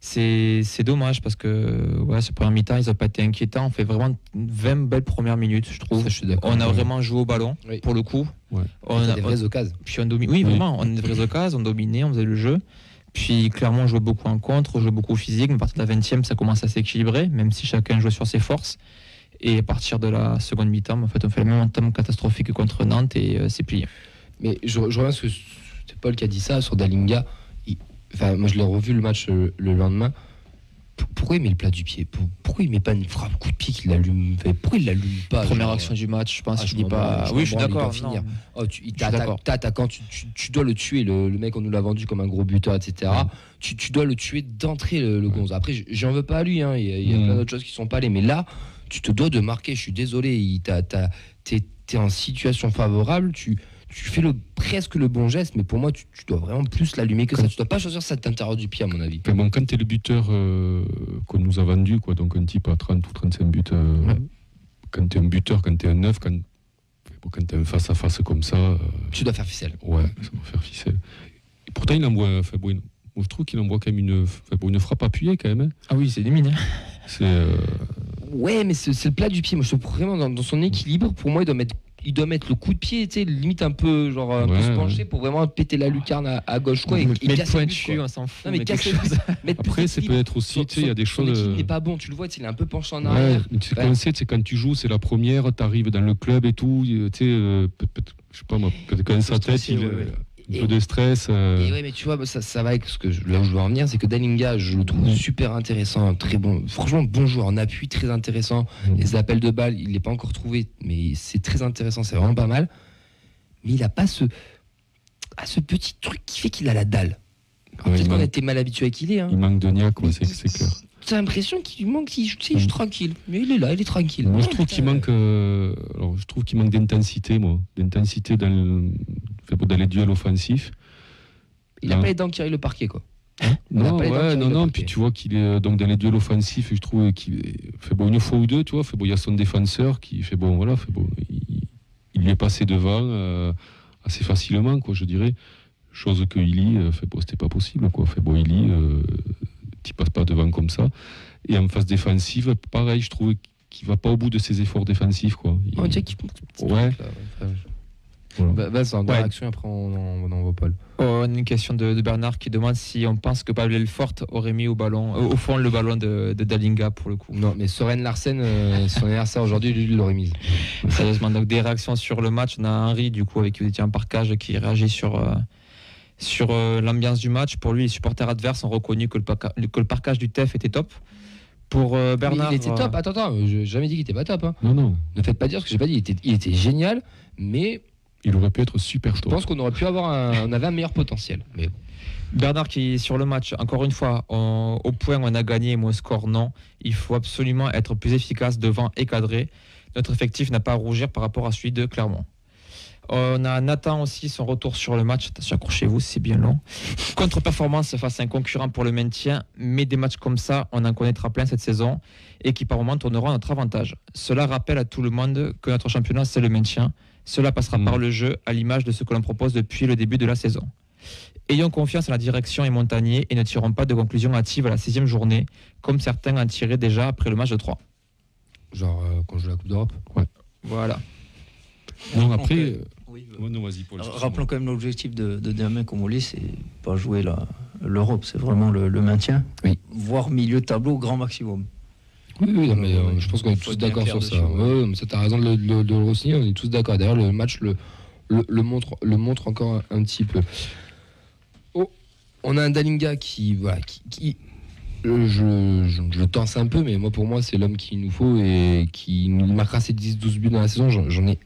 C'est dommage parce que ce premier mi-temps, ils n'ont pas été inquiétants. On fait vraiment 20 belles premières minutes, je trouve. Ça, je on a vraiment joué au ballon, pour le coup. Ouais. On a des vraies occasions. Puis oui, vraiment, on a des vraies occasions, on dominait, on faisait le jeu. Puis clairement, on jouait beaucoup en contre, on jouait beaucoup au physique. Mais à partir de la 20e, ça commence à s'équilibrer, même si chacun jouait sur ses forces. Et à partir de la seconde mi-temps, en fait, on fait le même entame catastrophique que contre Nantes et c'est plié. Mais je reviens à ce que c'est Paul qui a dit ça sur Dalinga. Moi, je l'ai revu le match le lendemain. Pourquoi il met le plat du pied ? Pourquoi il met pas une frappe coup de pied qu'il l'allume ? Pourquoi il l'allume pas ? Première action du match, je pense. Je dis pas. Oui, je suis d'accord. T'es attaquant, tu dois le tuer. Le mec, on nous l'a vendu comme un gros buteur, etc. Tu dois le tuer d'entrée, le gonze. Après, j'en veux pas à lui. Hein. Il y a plein d'autres choses qui sont pas allées. Mais là, tu te dois de marquer. Je suis désolé. T'es en situation favorable. Tu fais presque le bon geste, mais pour moi, tu dois vraiment plus l'allumer que ça. Tu dois pas choisir cet intérieur du pied, à mon avis. Bon, quand tu es le buteur qu'on nous a vendu, quoi, donc un type à 30 ou 35 buts, quand tu es un buteur, quand tu es un neuf, quand tu es un face-à-face comme ça... tu dois faire ficelle. Ouais, ça doit faire ficelle. Et pourtant, il envoie... moi, je trouve qu'il envoie quand même une frappe appuyée, quand même. Hein. Ah oui, c'est limite. Ouais, mais c'est le plat du pied. Moi, je trouve vraiment dans son équilibre, pour moi, il doit mettre le coup de pied, tu sais, limite un peu, genre, un peu se pencher pour vraiment péter la lucarne à gauche, quoi. Et casser le dessus, on s'en fout. Non, mais casser Après, ça peut être aussi, tu sais, il y a des choses. Son équilibre n'est pas bon, tu le vois, il est un peu penché en arrière. Tu sais, quand tu joues, c'est la première, tu arrives dans le club et tout, tu sais, je sais pas moi, peut-être quand sa tête, un peu de stress. Et ouais, mais tu vois, ça va avec ce que là où je veux en venir, c'est que Dalinga, je le trouve super intéressant, très bon, franchement bon joueur en appui, très intéressant. Les appels de balles, il l'est pas encore trouvé, mais c'est très intéressant, c'est vraiment pas mal. Mais il a pas ce petit truc qui fait qu'il a la dalle. Peut-être qu'on a été mal habitué à qu'il est. Hein. Il manque de niaque, c'est clair. t'as l'impression qu'il lui manque, il joue tranquille. Mais il est là, il est tranquille. Moi, je trouve qu'il manque, d'intensité, dans les duels offensifs. Il n'a pas les dents qui arrivent le parquet, quoi. Non. Puis tu vois qu'il est donc dans les duels offensifs. Je trouve qu'il fait une fois ou deux, tu vois. Il y a son défenseur qui fait il lui est passé devant assez facilement, quoi, je dirais. Chose que Illy, c'était pas possible, quoi. Illy, tu passes pas devant comme ça. Et en phase défensive, pareil, je trouve qu'il va pas au bout de ses efforts défensifs, quoi. On dirait qu'il ouais. Voilà. Vas-y, en réaction, après on envoie Paul. Une question de Bernard qui demande si on pense que Pavel Elfort aurait mis au fond le ballon de Dalinga pour le coup. Non, mais Soren Larsen, son anniversaire aujourd'hui, lui, il l'aurait mise. Sérieusement, donc des réactions sur le match. On a Henri, du coup, avec qui vous étiez en parcage, qui réagit sur l'ambiance du match. Pour lui, les supporters adverses ont reconnu que le parquage du TEF était top. Pour Bernard. Il était top, attends, j'ai jamais dit qu'il était pas top. Hein. Non. Ne faites pas dire ce que j'ai pas dit, il était génial, mais. Il aurait pu être super top. Je pense qu'on aurait pu on avait un meilleur potentiel. Mais... Bernard qui sur le match, encore une fois, au point où on a gagné, moi score non. Il faut absolument être plus efficace devant et cadré. Notre effectif n'a pas à rougir par rapport à celui de Clermont. On a Nathan aussi, son retour sur le match. Attention, accrochez-vous, c'est bien long. Contre-performance face à un concurrent pour le maintien, mais des matchs comme ça, on en connaîtra plein cette saison et qui par moment tourneront à notre avantage. Cela rappelle à tout le monde que notre championnat, c'est le maintien. Cela passera par le jeu, à l'image de ce que l'on propose depuis le début de la saison. Ayons confiance en la direction et Montagnier et ne tirons pas de conclusions hâtives à la 6e journée, comme certains en tiraient déjà après le match de 3. Genre quand je joue la Coupe d'Europe. Ouais. Voilà. Non, après... vas-y, Paul. Rappelons quand même l'objectif de Damien Comolli, c'est pas jouer l'Europe, c'est vraiment le maintien, voire milieu de tableau au grand maximum. Oui, mais je pense qu'on est tous d'accord sur ça. Ça, t'as raison de le re-signer, on est tous d'accord. D'ailleurs, le match le montre encore un petit peu. On a un Dalinga qui je tense un peu, mais pour moi, c'est l'homme qu'il nous faut et qui nous marquera ses 10-12 buts dans la saison. J'en ai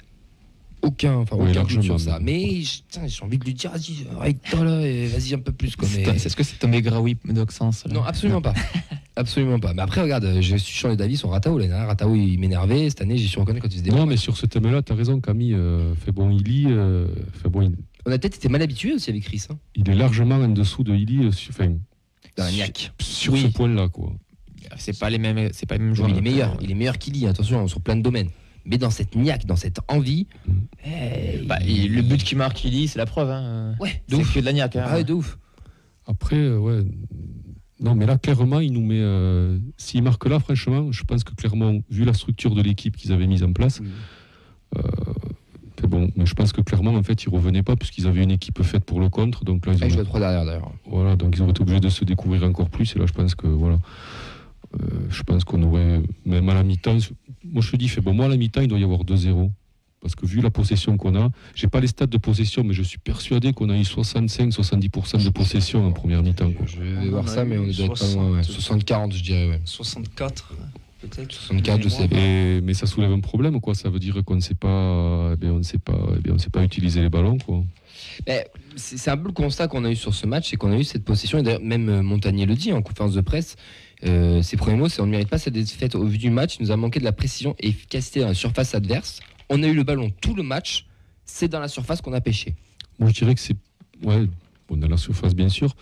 aucun doute sur ça. Mais j'ai envie de lui dire, vas-y, arrête-toi là et vas-y un peu plus. Est-ce que c'est Tomé Graoui d'Oxens? Non, absolument pas. Absolument pas. Mais après, regarde, je suis sur les d'avis sur Ratao. Ratao, il m'énervait. Cette année, j'ai su reconnaître quand il se démarre. Non, mais sur ce thème-là, t'as raison, Camille. Illy. On a peut-être été mal habitués aussi avec Chris. Hein. Il est largement en dessous de Illy. Sur ce point-là, quoi. C'est pas les mêmes joueurs. Il est meilleur qu'Illy, attention, sur plein de domaines. Mais dans cette niaque, dans cette envie. Le but qui marque Illy, c'est la preuve. Hein. Ouais, c'est que de la niaque. Hein. Ouais, de ouf. Après, non, mais là, clairement, il nous met. S'il marque là, franchement, je pense que clairement, vu la structure de l'équipe qu'ils avaient mise en place, mais je pense que clairement, en fait, ils ne revenaient pas, puisqu'ils avaient une équipe faite pour le contre. Donc là, ils jouaient 3 derrière, d'ailleurs. Voilà, donc ils auraient été obligés de se découvrir encore plus. Et là, je pense que, je pense qu'on aurait, même à la mi-temps. Moi, je te dis, moi, à la mi-temps, il doit y avoir 2-0. Parce que vu la possession qu'on a, j'ai pas les stats de possession, mais je suis persuadé qu'on a eu 65-70% de possession en première mi-temps. Je vais voir ça, mais on est pas loin. 60-40, je dirais. Ouais. 64, peut-être. 64, je sais pas. Mais ça soulève un problème, quoi. Ça veut dire qu'on ne sait pas, on ne sait pas utiliser les ballons, quoi. C'est un peu le constat qu'on a eu sur ce match, c'est qu'on a eu cette possession. Et d'ailleurs, même Montagnier le dit en conférence de presse. Ses premiers mots, c'est on ne mérite pas cette défaite au vu du match. Il nous a manqué de la précision et efficacité dans la surface adverse. On a eu le ballon tout le match. C'est dans la surface qu'on a pêché. Moi, je dirais que c'est dans la surface, bien sûr.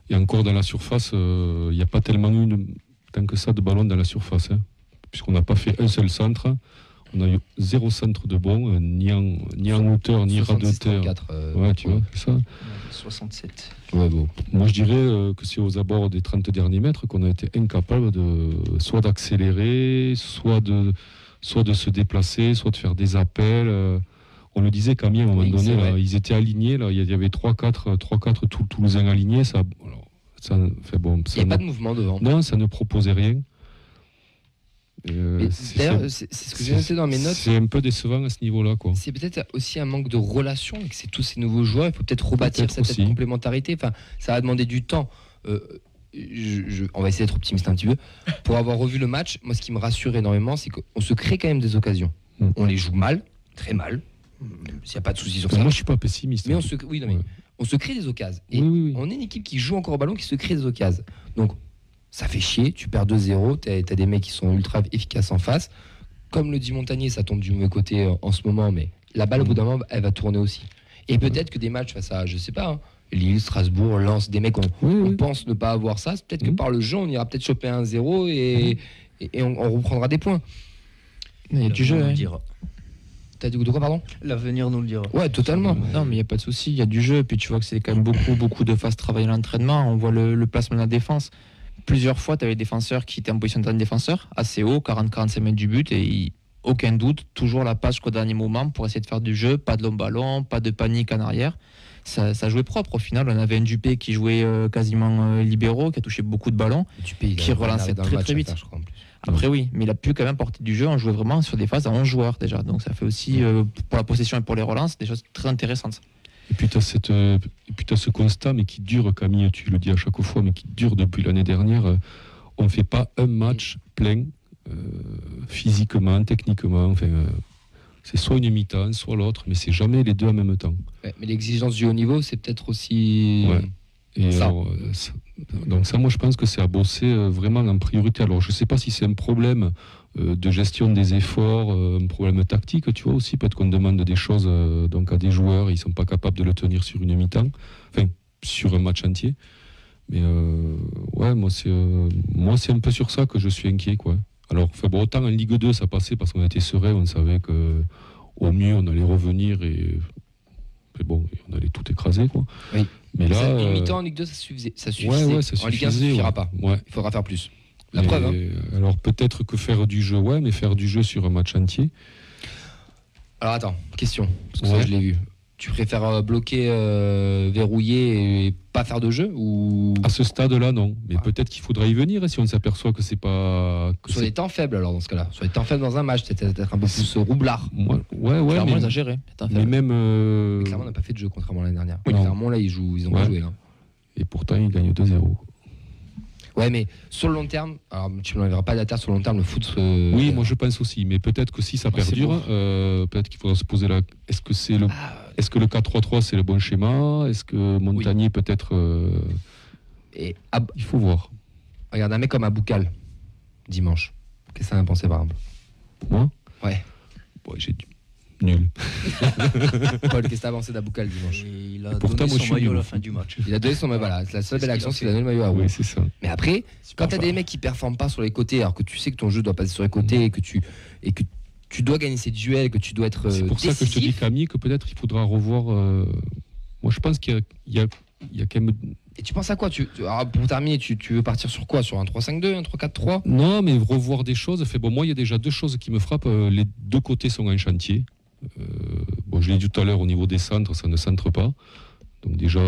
Et encore dans la surface, il n'y a pas tellement eu tant que ça de ballon dans la surface, hein, puisqu'on n'a pas fait un seul centre. On a eu 0 centre de bon, ni en hauteur, ni ras de terre. Tu vois, c'est ça. 67. Moi, je dirais que c'est aux abords des 30 derniers mètres qu'on a été incapable soit d'accélérer, soit de se déplacer, soit de faire des appels. On le disait, Camille, à un moment donné, là, ils étaient alignés. Là, il y avait 3-4 Toulousains alignés. Il n'y a pas de mouvement devant. Non, ça ne proposait rien. D'ailleurs, c'est ce que j'ai noté dans mes notes. C'est un peu décevant à ce niveau-là, quoi. C'est peut-être aussi un manque de relation avec tous ces nouveaux joueurs. Il faut peut-être rebâtir cette complémentarité. Enfin, ça va demander du temps. On va essayer d'être optimiste un petit peu. Pour avoir revu le match, moi, ce qui me rassure énormément, c'est qu'on se crée quand même des occasions. On les joue mal, très mal. Il n'y a pas de souci sur ça. Moi, je suis pas pessimiste. Mais on se crée des occasions. Et on est une équipe qui joue encore au ballon, qui se crée des occasions. Donc, ça fait chier, tu perds 2-0, t'as des mecs qui sont ultra efficaces en face. Comme le dit Montagnier, ça tombe du mauvais côté en ce moment, mais la balle au bout d'un moment, elle va tourner aussi. Et peut-être que des matchs face à, je sais pas, hein, Lille, Strasbourg, Lens, des mecs on pense ne pas avoir ça, peut-être que par le jeu, on ira peut-être choper 1-0 et on reprendra des points. Il y a du jeu, hein. T'as dit de quoi, pardon ? L'avenir nous le dira. Ouais, totalement. Non, mais il n'y a pas de souci, il y a du jeu. Et puis tu vois que c'est quand même beaucoup de phases travaillées à l'entraînement. On voit le placement de la défense. Plusieurs fois, tu avais des défenseurs qui étaient en position de défenseur, assez haut, 40-45 mètres du but, et aucun doute, toujours la passe jusqu'au dernier moment pour essayer de faire du jeu, pas de long ballon, pas de panique en arrière. Ça jouait propre au final. On avait un Dupé qui jouait quasiment libéraux, qui a touché beaucoup de ballons, Dupé, qui relançait très vite. Après oui, mais il a pu quand même porter du jeu. On jouait vraiment sur des phases à 11 joueurs déjà, donc ça fait aussi pour la possession et pour les relances des choses très intéressantes. Et puis tu as ce constat, mais qui dure, Camille, tu le dis à chaque fois, mais qui dure depuis l'année dernière. On ne fait pas un match plein, physiquement, techniquement. Enfin, c'est soit une mi-temps, soit l'autre, mais c'est jamais les deux en même temps. Ouais, mais l'exigence du haut niveau, c'est peut-être aussi ça. Alors, donc ça, moi, je pense que c'est à bosser vraiment en priorité. Alors, je ne sais pas si c'est un problème de gestion des efforts, un problème tactique, tu vois, aussi. Peut-être qu'on demande des choses donc à des joueurs, ils ne sont pas capables de le tenir sur une mi-temps, enfin, sur un match entier. Mais ouais, moi, c'est un peu sur ça que je suis inquiet, quoi. Alors, bon, autant en Ligue 2, ça passait parce qu'on était serein, on savait qu'au mieux, on allait revenir et bon, on allait tout écraser, quoi. Oui. Mais là, une mi-temps en Ligue 2, ça suffisait. Ouais, ça en Ligue 1, ça ne suffira pas. Ouais. Il faudra faire plus. La preuve. Hein. Alors peut-être que faire du jeu, mais faire du jeu sur un match entier. Alors attends, question, parce que ça je l'ai vu. Tu préfères bloquer, verrouiller et pas faire de jeu ou... À ce stade-là, non. Mais peut-être qu'il faudra y venir si on s'aperçoit que c'est pas... Sur des temps faibles, alors, dans ce cas-là. Sur des temps faibles dans un match, c'est peut-être un peu plus roublard. Ouais, clairement, mais... exagéré. Mais même... Mais clairement, on n'a pas fait de jeu, contrairement à l'année dernière. Oui. Clairement, là, ils ont pas joué. Là. Et pourtant, ils gagnent 2-0. Ouais, mais sur le long terme, alors tu ne m'enverras pas d'atterre sur le long terme, le foot. Oui, moi je pense aussi, mais peut-être que si ça perdure, peut-être qu'il faudra se poser la. Est-ce que le 4-3-3 c'est le bon schéma ? Est-ce que Montagnier peut-être. Il faut voir. Regarde, un mec comme Aboukal, dimanche. Qu'est-ce que ça a pensé par exemple ? Moi ? Ouais. J'ai nul. Paul, qu'est-ce que t'as avancé d'Aboukal dimanche ? Il a donné son maillot à la fin du match. Il a donné son maillot, voilà. La seule belle action, c'est qu'il a donné le maillot à Rouen. Oui, c'est ça. Mais après, quand t'as des mecs qui performent pas sur les côtés, alors que tu sais que ton jeu doit passer sur les côtés et que tu dois gagner ces duels, que tu dois être c'est pour décisif. Ça que je te dis, Camille, que peut-être il faudra revoir. Moi, je pense qu'il y a quand même. Et tu penses à quoi alors, pour terminer, tu veux partir sur quoi ? Sur un 3-5-2, un 3-4-3 ? Non, mais revoir des choses. Bon, moi, il y a déjà deux choses qui me frappent. Les deux côtés sont en chantier. Bon, je l'ai dit tout à l'heure, au niveau des centres, ça ne centre pas. Donc déjà,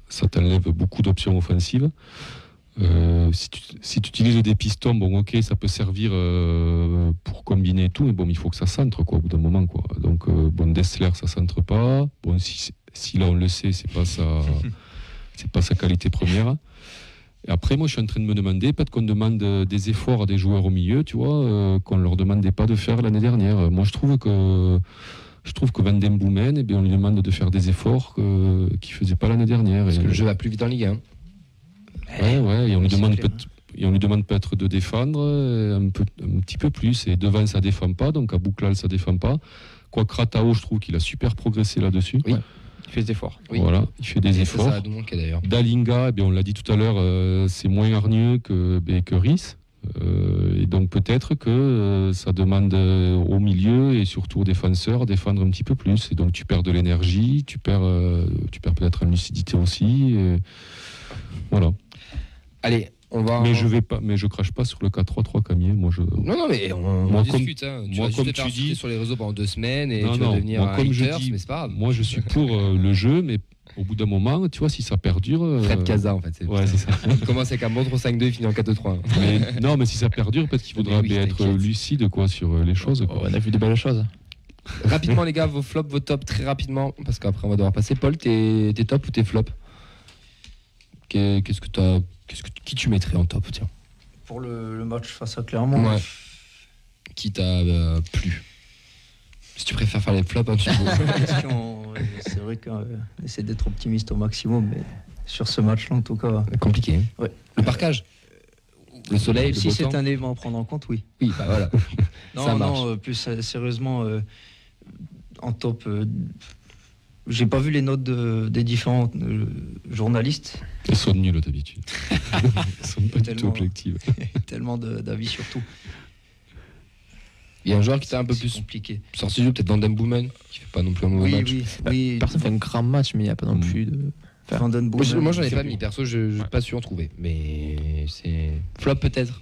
ça t'enlève beaucoup d'options offensives. Si tu utilises des pistons, bon, ok, ça peut servir pour combiner tout, mais bon, il faut que ça centre, quoi, au bout d'un moment, quoi. Donc, bon, Dessler, ça centre pas. Bon, si là on le sait, c'est pas sa qualité première. Et après, moi, je suis en train de me demander, peut-être qu'on demande des efforts à des joueurs au milieu, tu vois, qu'on leur demandait pas de faire l'année dernière. Moi, je trouve que Van Den Boomen, on lui demande de faire des efforts qu'il faisait pas l'année dernière. Parce que le jeu va plus vite en Ligue 1. Ouais, et on lui demande peut-être de défendre un petit peu plus. Et devant, ça défend pas, donc à Bouklal, ça défend pas. Quoique Ratao, je trouve qu'il a super progressé là-dessus. Oui. Il fait des efforts. Oui. Voilà, il fait des efforts. Ça a manqué, d'ailleurs. Dalinga, on l'a dit tout à l'heure, c'est moins hargneux que Rhys. Et donc peut-être que ça demande au milieu et surtout aux défenseurs défendre un petit peu plus. Et donc tu perds de l'énergie, tu perds peut-être en lucidité aussi. Et voilà. Allez, on va. Mais je crache pas sur le 4-3-3, Camille. Non, mais on discute. Tu vas juste te faire insulter sur les réseaux pendant 2 semaines et tu vas devenir un haters, mais c'est pas grave. Moi, je suis pour le jeu, mais au bout d'un moment, tu vois, si ça perdure. Fred Casa, en fait. C'est ça. Il commence avec un bon 3-5-2, il finit en 4-2-3. Mais si ça perdure, peut-être qu'il faudra être lucide, quoi, sur les choses. Quoi. On a vu de belles choses. Rapidement, les gars, vos flops, vos tops, très rapidement, parce qu'après, on va devoir passer. Paul, tes tops ou tes flops ? Qui tu mettrais en top, tiens ? Pour le match face à Clermont. Ouais. Qui t'a plu ? Si tu préfères faire les flops, hein, tu peux. C'est vrai qu'on essaie d'être optimiste au maximum, mais sur ce match-là, en tout cas. Compliqué. Ouais. Le parquage, le soleil, Si le beau c'est temps. un élément à prendre en compte, oui. Oui, bah voilà. Ça marche. Non, plus sérieusement, en top, j'ai pas vu les notes des différents journalistes. Ils sont nuls d'habitude. Ils sont pas du tout Tellement. objectifs. Tellement d'avis sur tout. Il y a un joueur qui était un peu C'est plus compliqué. sorti du jeu, peut-être Vanden Boomen, qui fait pas non plus un mauvais match. Oui. Personne fait un grand match, mais il n'y a pas non plus de. Van den Boomen. Moi, j'en ai pas mis, perso, je n'ai pas su en trouver. Mais c'est. Flop peut-être.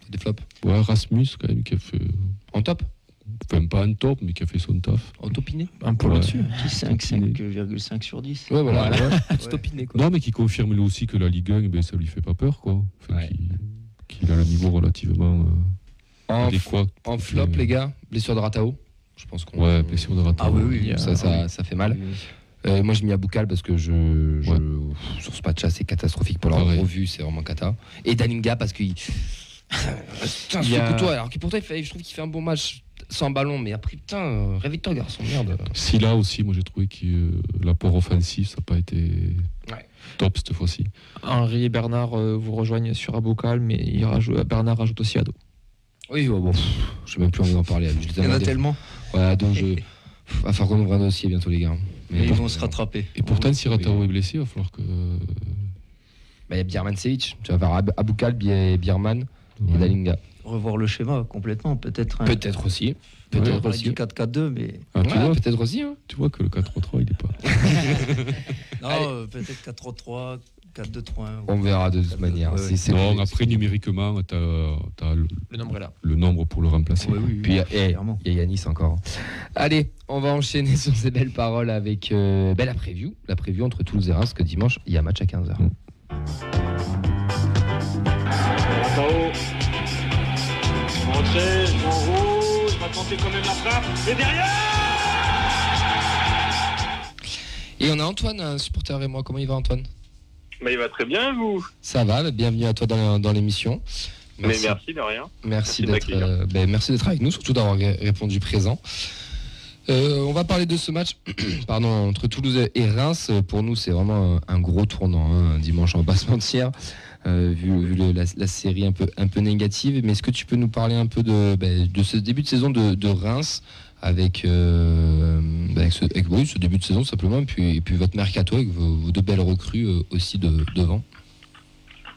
C'est des flops. Ouais, Rasmus, quand même, qui a fait. En top. Enfin, pas un top, mais qui a fait son taf. En topiné. Un peu Ouais. là-dessus. 5,5 sur 10. Ouais, voilà. Ouais. Petit topiné, quoi. Non, mais qui confirme lui aussi que la Ligue 1, ben, ça lui fait pas peur, quoi. Enfin, Ouais. qu'il a le niveau relativement En, adéquat. en flop, les gars, blessure de Ratao. Je pense qu'on. Ouais, blessure de Ratao. Ah oui, Ça fait mal. Moi, j'ai mis Aboukal parce que sur ce match-là, c'est catastrophique pour l'avoir Pareil. revu, c'est vraiment cata. Et Dalinga parce qu'il. Putain, Il y a- ce couteau, alors que pourtant, je trouve qu'il fait un bon match sans ballon, mais après, putain, réveille-toi, garçon, merde. Silla aussi, moi j'ai trouvé que l'apport offensif, ça n'a pas été top cette fois-ci. Henri et Bernard vous rejoignent sur Aboukal, mais Bernard rajoute aussi Ado. Oui, bon, je n'ai même plus envie d'en parler. Je Il y en a tellement. Ouais, donc va falloir qu'on ouvre un dossier bientôt, les gars. Mais ils vont se rattraper. Et pourtant, si Ratao est blessé, il va falloir que. Il y a Birman Sevic, tu vas faire Aboukal, Birman et Ouais. Dalinga. Revoir le schéma complètement, peut-être. Peut-être aussi. On Peut-être parlait aussi. du 4-4-2, mais. Ah, tu, Ouais, vois, peut-être aussi. Hein. tu vois que le 4-3-3, il est pas. Non, peut-être 4-3-3, 4-2-3-1. On verra de toute manière. Ouais. C'est Non, le- après, numériquement, tu as Le nombre est là. le nombre pour le remplacer. Oui, Puis clairement. il y a Yanis encore. Allez, on va enchaîner sur ces belles paroles avec la preview. La preview entre Toulouse et Reims, que dimanche, il y a match à 15h. Ratao. Rentré, en rouge, va tenter quand même la frappe. Et derrière Et on a Antoine, un supporter et moi. Comment il va, Antoine? Mais il va très bien, vous. Ça va, bienvenue à toi dans l'émission. Mais merci de rien. Merci de d'être m'accueillir. merci d'être avec nous, surtout d'avoir répondu présent. On va parler de ce match pardon, entre Toulouse et Reims. Pour nous, c'est vraiment un gros tournant, hein, dimanche, on va pas se mentir, vu la série un peu négative. Mais est-ce que tu peux nous parler un peu de ce début de saison de Reims avec ce début de saison simplement, et puis votre mercato avec vos deux belles recrues aussi devant?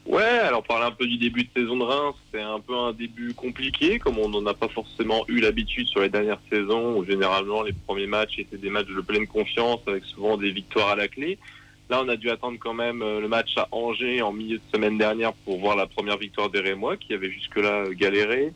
Ouais, alors parler un peu du début de saison de Reims, c'est un peu un début compliqué, comme on n'en a pas forcément eu l'habitude sur les dernières saisons, où généralement les premiers matchs étaient des matchs de pleine confiance, avec souvent des victoires à la clé. Là, on a dû attendre quand même le match à Angers en milieu de semaine dernière pour voir la première victoire des Rémois, qui avaient jusque-là galéré.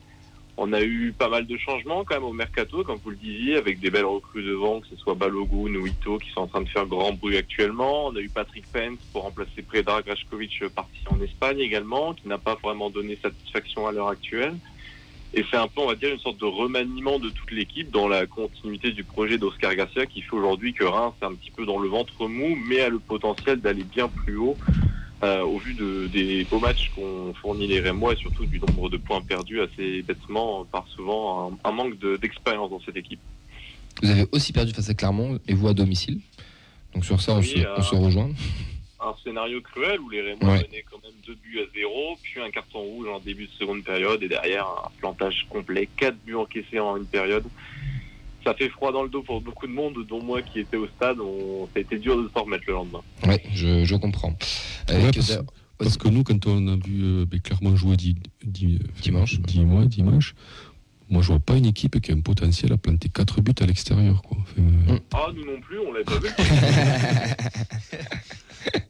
On a eu pas mal de changements quand même au mercato, comme vous le disiez, avec des belles recrues devant, que ce soit Balogun ou Ito, qui sont en train de faire grand bruit actuellement. On a eu Patrick Pence pour remplacer Predrag Rajkovic, parti en Espagne également, qui n'a pas vraiment donné satisfaction à l'heure actuelle. Et c'est un peu, on va dire, une sorte de remaniement de toute l'équipe dans la continuité du projet d'Oscar Garcia, qui fait aujourd'hui que Reims est un petit peu dans le ventre mou, mais a le potentiel d'aller bien plus haut. Au vu des beaux matchs qu'ont fourni les Rémois et surtout du nombre de points perdus assez bêtement par souvent un manque d'expérience dans cette équipe. Vous avez aussi perdu face à Clermont et vous à domicile. Donc sur ça, on se rejoint. Un scénario cruel où les Rémois Ouais. menaient quand même 2-0, puis un carton rouge en début de seconde période et derrière un plantage complet, 4 buts encaissés en une période. Ça fait froid dans le dos pour beaucoup de monde, dont moi qui étais au stade. Ça a été dur de s'en remettre le lendemain. Ouais, je comprends. Ouais, parce que nous, quand on a vu Clermont jouer Dimanche, moi je vois pas une équipe qui a un potentiel à planter 4 buts à l'extérieur, quoi. Enfin, Ah, nous non plus, on l'avait pas vu.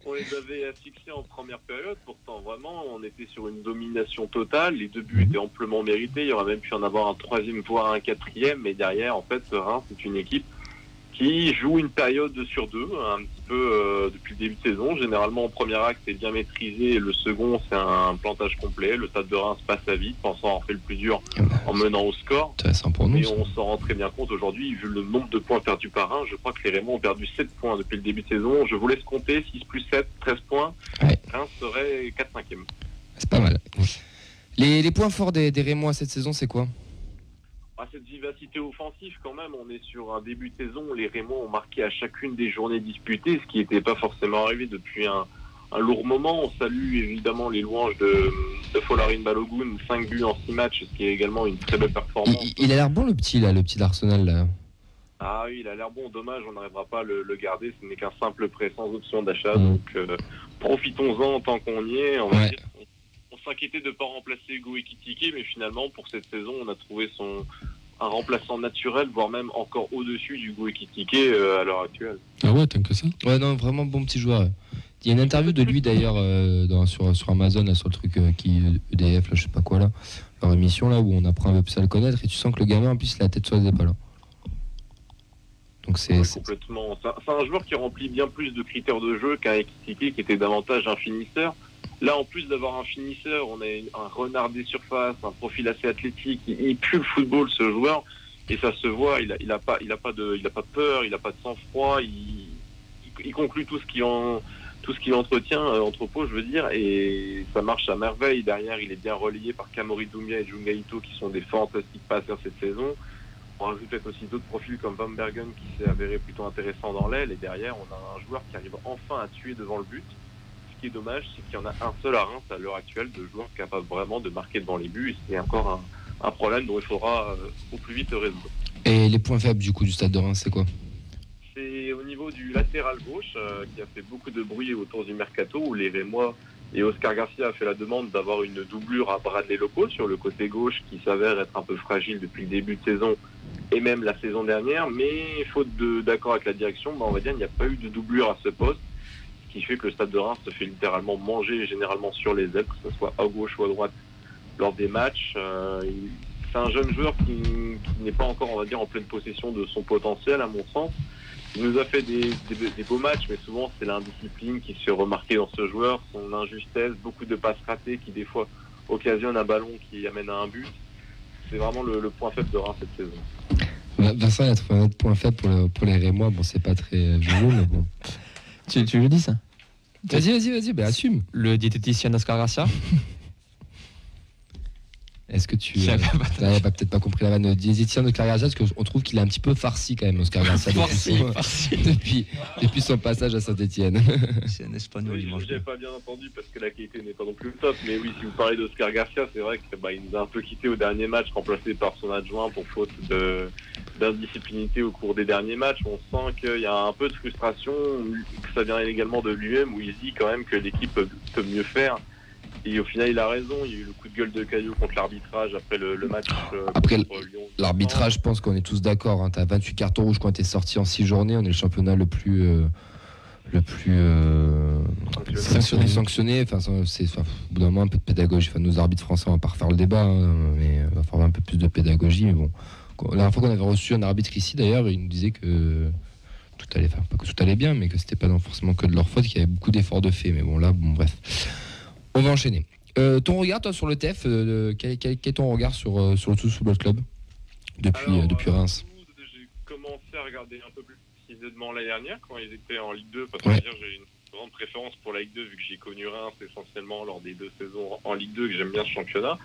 On les avait asphyxiés en première période, pourtant vraiment on était sur une domination totale, les 2 buts étaient amplement mérités, il y aurait même pu en avoir un troisième voire un quatrième, mais derrière en fait Reims c'est une équipe qui joue une période sur deux, un petit peu depuis le début de saison. Généralement en premier acte c'est bien maîtrisé, le second c'est un plantage complet, le stade de Reims passe à vite, pensant avoir fait le plus dur en menant au score. Intéressant pour nous. Mais on s'en rend très bien compte aujourd'hui, vu le nombre de points perdus par Reims. Je crois que les Rémois ont perdu 7 points depuis le début de saison. Je vous laisse compter, 6 plus 7, 13 points. Ouais. Reims serait 4-5e. C'est pas mal. Les points forts des Rémois cette saison, c'est quoi? cette vivacité offensive quand même, on est sur un début de saison où les Rémois ont marqué à chacune des journées disputées, ce qui n'était pas forcément arrivé depuis un lourd moment. On salue évidemment les louanges de Folarin Balogun, 5 buts en 6 matchs, ce qui est également une très belle performance. Il a l'air bon le petit d'Arsenal là. Ah oui, il a l'air bon, dommage, on n'arrivera pas à le garder, ce n'est qu'un simple prêt sans option d'achat, donc profitons-en tant qu'on y est. On s'inquiétait de ne pas remplacer Hugo Ekitike, mais finalement pour cette saison on a trouvé un remplaçant naturel, voire même encore au-dessus d'Hugo Ekitike à l'heure actuelle. Ah ouais, tant que ça. Ouais, non, vraiment bon petit joueur. Il y a une interview de lui d'ailleurs sur Amazon, là, sur le truc EDF, là, je sais pas quoi là, leur émission là où on apprend un peu plus à le connaître et tu sens que le gamin en plus il a la tête sur les épaules. Donc c'est complètement. C'est un joueur qui remplit bien plus de critères de jeu qu'un Ekitike qui était davantage un finisseur. Là, en plus d'avoir un finisseur, on a un renard des surfaces, un profil assez athlétique. Il pue le football, ce joueur, et ça se voit. Il a pas de peur, il a pas de sang-froid. Il conclut tout ce qui entrepôt, je veux dire, et ça marche à merveille. Derrière, il est bien relayé par Kamori Doumbia et Junga Ito, qui sont des fantastiques passeurs cette saison. On rajoute peut-être aussi d'autres profils comme Van Bergen, qui s'est avéré plutôt intéressant dans l'aile. Et derrière, on a un joueur qui arrive enfin à tuer devant le but. Ce qui est dommage, c'est qu'il y en a un seul à Reims à l'heure actuelle de joueurs capables vraiment de marquer devant les buts. Et c'est encore un problème dont il faudra au plus vite résoudre. Et les points faibles du coup du Stade de Reims, c'est quoi ? C'est au niveau du latéral gauche qui a fait beaucoup de bruit autour du mercato, où les Rémois et Oscar Garcia a fait la demande d'avoir une doublure à Bradley Locaux sur le côté gauche qui s'avère être un peu fragile depuis le début de saison et même la saison dernière, mais faute d'accord avec la direction, on va dire qu'il n'y a pas eu de doublure à ce poste, ce qui fait que le Stade de Reims se fait littéralement manger généralement sur les ailes, que ce soit à gauche ou à droite lors des matchs. C'est un jeune joueur qui n'est pas encore, on va dire, en pleine possession de son potentiel à mon sens. Il nous a fait des beaux matchs, mais souvent c'est l'indiscipline qui se fait remarquer dans ce joueur, son injustesse, beaucoup de passes ratées qui des fois occasionnent un ballon qui amène à un but. C'est vraiment le point faible de Reims cette saison. Vincent, il a trouvé un autre point faible pour les Rémois. Bon, c'est pas très joyeux, mais bon. Tu le dis ça ? Vas-y, assume. Le diététicien d'Oscar Garcia. Est-ce que tu n'as peut-être pas compris la vanne de diététicien d'Oscar Garcia, parce qu'on trouve qu'il est un petit peu farci quand même, Oscar Garcia, depuis son passage à Saint-Etienne. C'est un espagnol, oui, je n'ai pas bien entendu parce que la qualité n'est pas non plus le top, mais oui, si vous parlez d'Oscar Garcia, c'est vrai qu'il nous a un peu quitté au dernier match, remplacé par son adjoint pour faute d'indisciplinité au cours des derniers matchs. On sent qu'il y a un peu de frustration, que ça vient également de lui-même, où il dit quand même que l'équipe peut mieux faire. Et au final, il a raison. Il y a eu le coup de gueule de Caillou contre l'arbitrage après le match après contre Lyon. L'arbitrage, je pense qu'on est tous d'accord. Hein. Tu as 28 cartons rouges quand tu es sorti en 6 journées. On est le championnat le plus sanctionné. Enfin, au bout d'un moment, un peu de pédagogie. Enfin, nos arbitres français, on va pas refaire le débat, hein, mais il va falloir un peu plus de pédagogie. Mais bon, la dernière fois qu'on avait reçu un arbitre ici, d'ailleurs, il nous disait que tout allait, pas que tout allait bien, mais que c'était pas forcément que de leur faute, qu'il y avait beaucoup d'efforts de fait. Mais bon, là, bref. On va enchaîner. Ton regard, toi, sur le TEF, quel est ton regard sur le Toulouse Football Club depuis Reims ? J'ai commencé à regarder un peu plus précisément l'année dernière quand ils étaient en Ligue 2, parce que j'ai une grande préférence pour la Ligue 2 vu que j'ai connu Reims essentiellement lors des 2 saisons en Ligue 2, que j'aime bien ce championnat.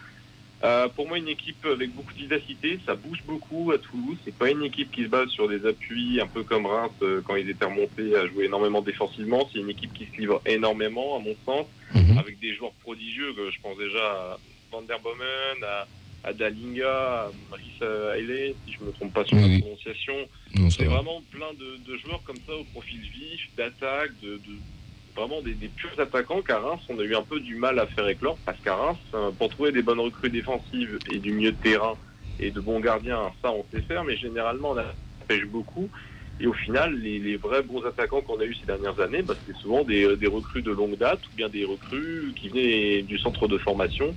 Pour moi, une équipe avec beaucoup de vivacité, ça bouge beaucoup à Toulouse. C'est pas une équipe qui se base sur des appuis, un peu comme Reims quand ils étaient remontés à jouer énormément défensivement. C'est une équipe qui se livre énormément, à mon sens, avec des joueurs prodigieux. Je pense déjà à Van der Bomen, à Dalinga, à Marissa Haile, si je me trompe pas sur la prononciation. Non, c'est vraiment plein de joueurs comme ça au profil vif, d'attaque, vraiment des purs attaquants qu'à Reims, on a eu un peu du mal à faire éclore, parce qu'à Reims, pour trouver des bonnes recrues défensives et du milieu de terrain et de bons gardiens, ça on sait faire, mais généralement on pêche beaucoup. Et au final, les vrais bons attaquants qu'on a eu ces dernières années, c'est souvent des recrues de longue date ou bien des recrues qui venaient du centre de formation.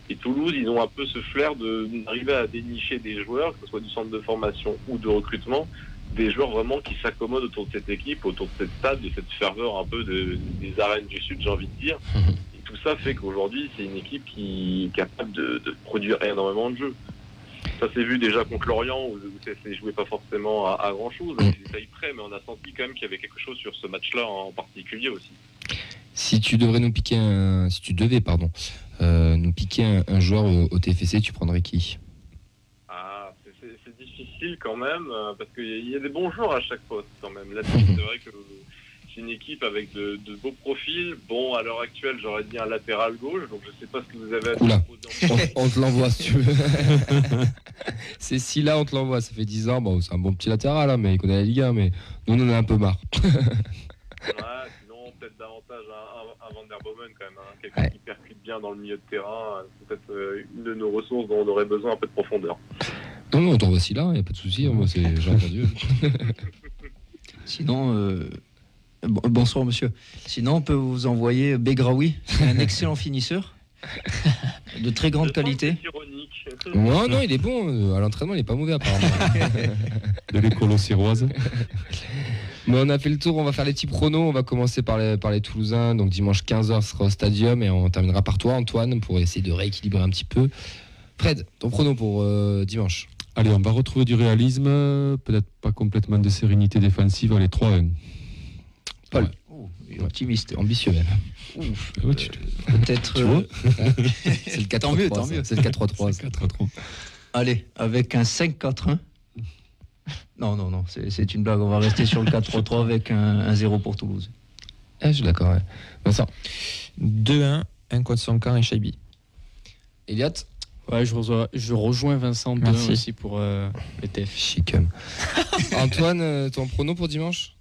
Et Toulouse, ils ont un peu ce flair d'arriver à dénicher des joueurs, que ce soit du centre de formation ou de recrutement, des joueurs vraiment qui s'accommodent autour de cette équipe, autour de cette stade, de cette ferveur un peu des arènes du Sud, j'ai envie de dire. Et tout ça fait qu'aujourd'hui, c'est une équipe qui est capable de produire énormément de jeux. Ça s'est vu déjà contre Lorient, où ça s'est joué pas forcément à grand-chose, avec des détails près, mais on a senti quand même qu'il y avait quelque chose sur ce match-là en particulier aussi. Si tu devais nous piquer un joueur au TFC, tu prendrais qui ? facile quand même, parce qu'il y a des bons joueurs à chaque poste quand même. Là, c'est vrai que c'est une équipe avec de beaux profils. Bon, à l'heure actuelle, j'aurais dit un latéral gauche, donc je sais pas ce que vous avez à proposer. On te l'envoie si tu veux. C'est si là, on te l'envoie. Ça fait 10 ans. Bon, c'est un bon petit latéral, hein, mais il connaît la Ligue 1, mais nous, on en a un peu marre. Ouais, sinon, peut-être davantage un Van der Bomen quand même. Hein, quelqu'un qui percute bien dans le milieu de terrain. C'est peut-être une de nos ressources dont on aurait besoin un peu de profondeur. Non, on t'envoie si là, il n'y a pas de souci. Moi, j'ai entendu. Sinon, bonsoir monsieur. Sinon, on peut vous envoyer Begraoui, c'est un excellent finisseur, de très grande qualité. Non, il est bon. À l'entraînement, il n'est pas mauvais apparemment. De l'école aux Siroises. Bon, on a fait le tour, on va faire les petits pronos. On va commencer par les Toulousains. Donc dimanche 15h sera au Stadium et on terminera par toi, Antoine, pour essayer de rééquilibrer un petit peu. Fred, ton prono pour dimanche? Allez, on va retrouver du réalisme, peut-être pas complètement de sérénité défensive. Allez, 3-1. Paul. Optimiste. Ambitieux même. Ouf. Peut-être. C'est le 4-3-3. Tant mieux. C'est le 4-3-3. 4-3. Allez, avec un 5-4-1. Non, c'est une blague. On va rester sur le 4-3-3 avec un 0 pour Toulouse. Je suis d'accord. Ouais. Vincent. 2-1, un contre son camp et Chaibi. Elliot. Ouais, je rejoins Vincent 2 aussi pour les TF. Chicum. Antoine, ton prono pour dimanche?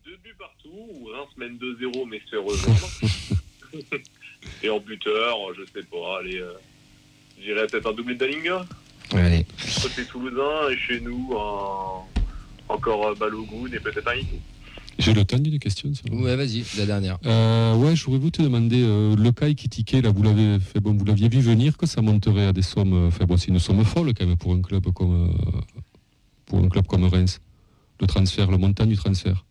2 buts partout, ou Reims mène 2-0 mais se fait rejoindre. Et en buteur, je sais pas, allez, je dirais peut-être un doublé de Dalinga. Ouais, allez. Côté Toulousain et chez nous, encore Balogun et peut-être un Ito. J'ai le temps d'une question. Ça. Ouais, vas-y, la dernière. Ouais, je voudrais vous te demander, le cas Ekitike, là, vous l'aviez vu venir que ça monterait à des sommes. Enfin bon, c'est une somme folle quand même pour un club comme Reims. Le montant du transfert.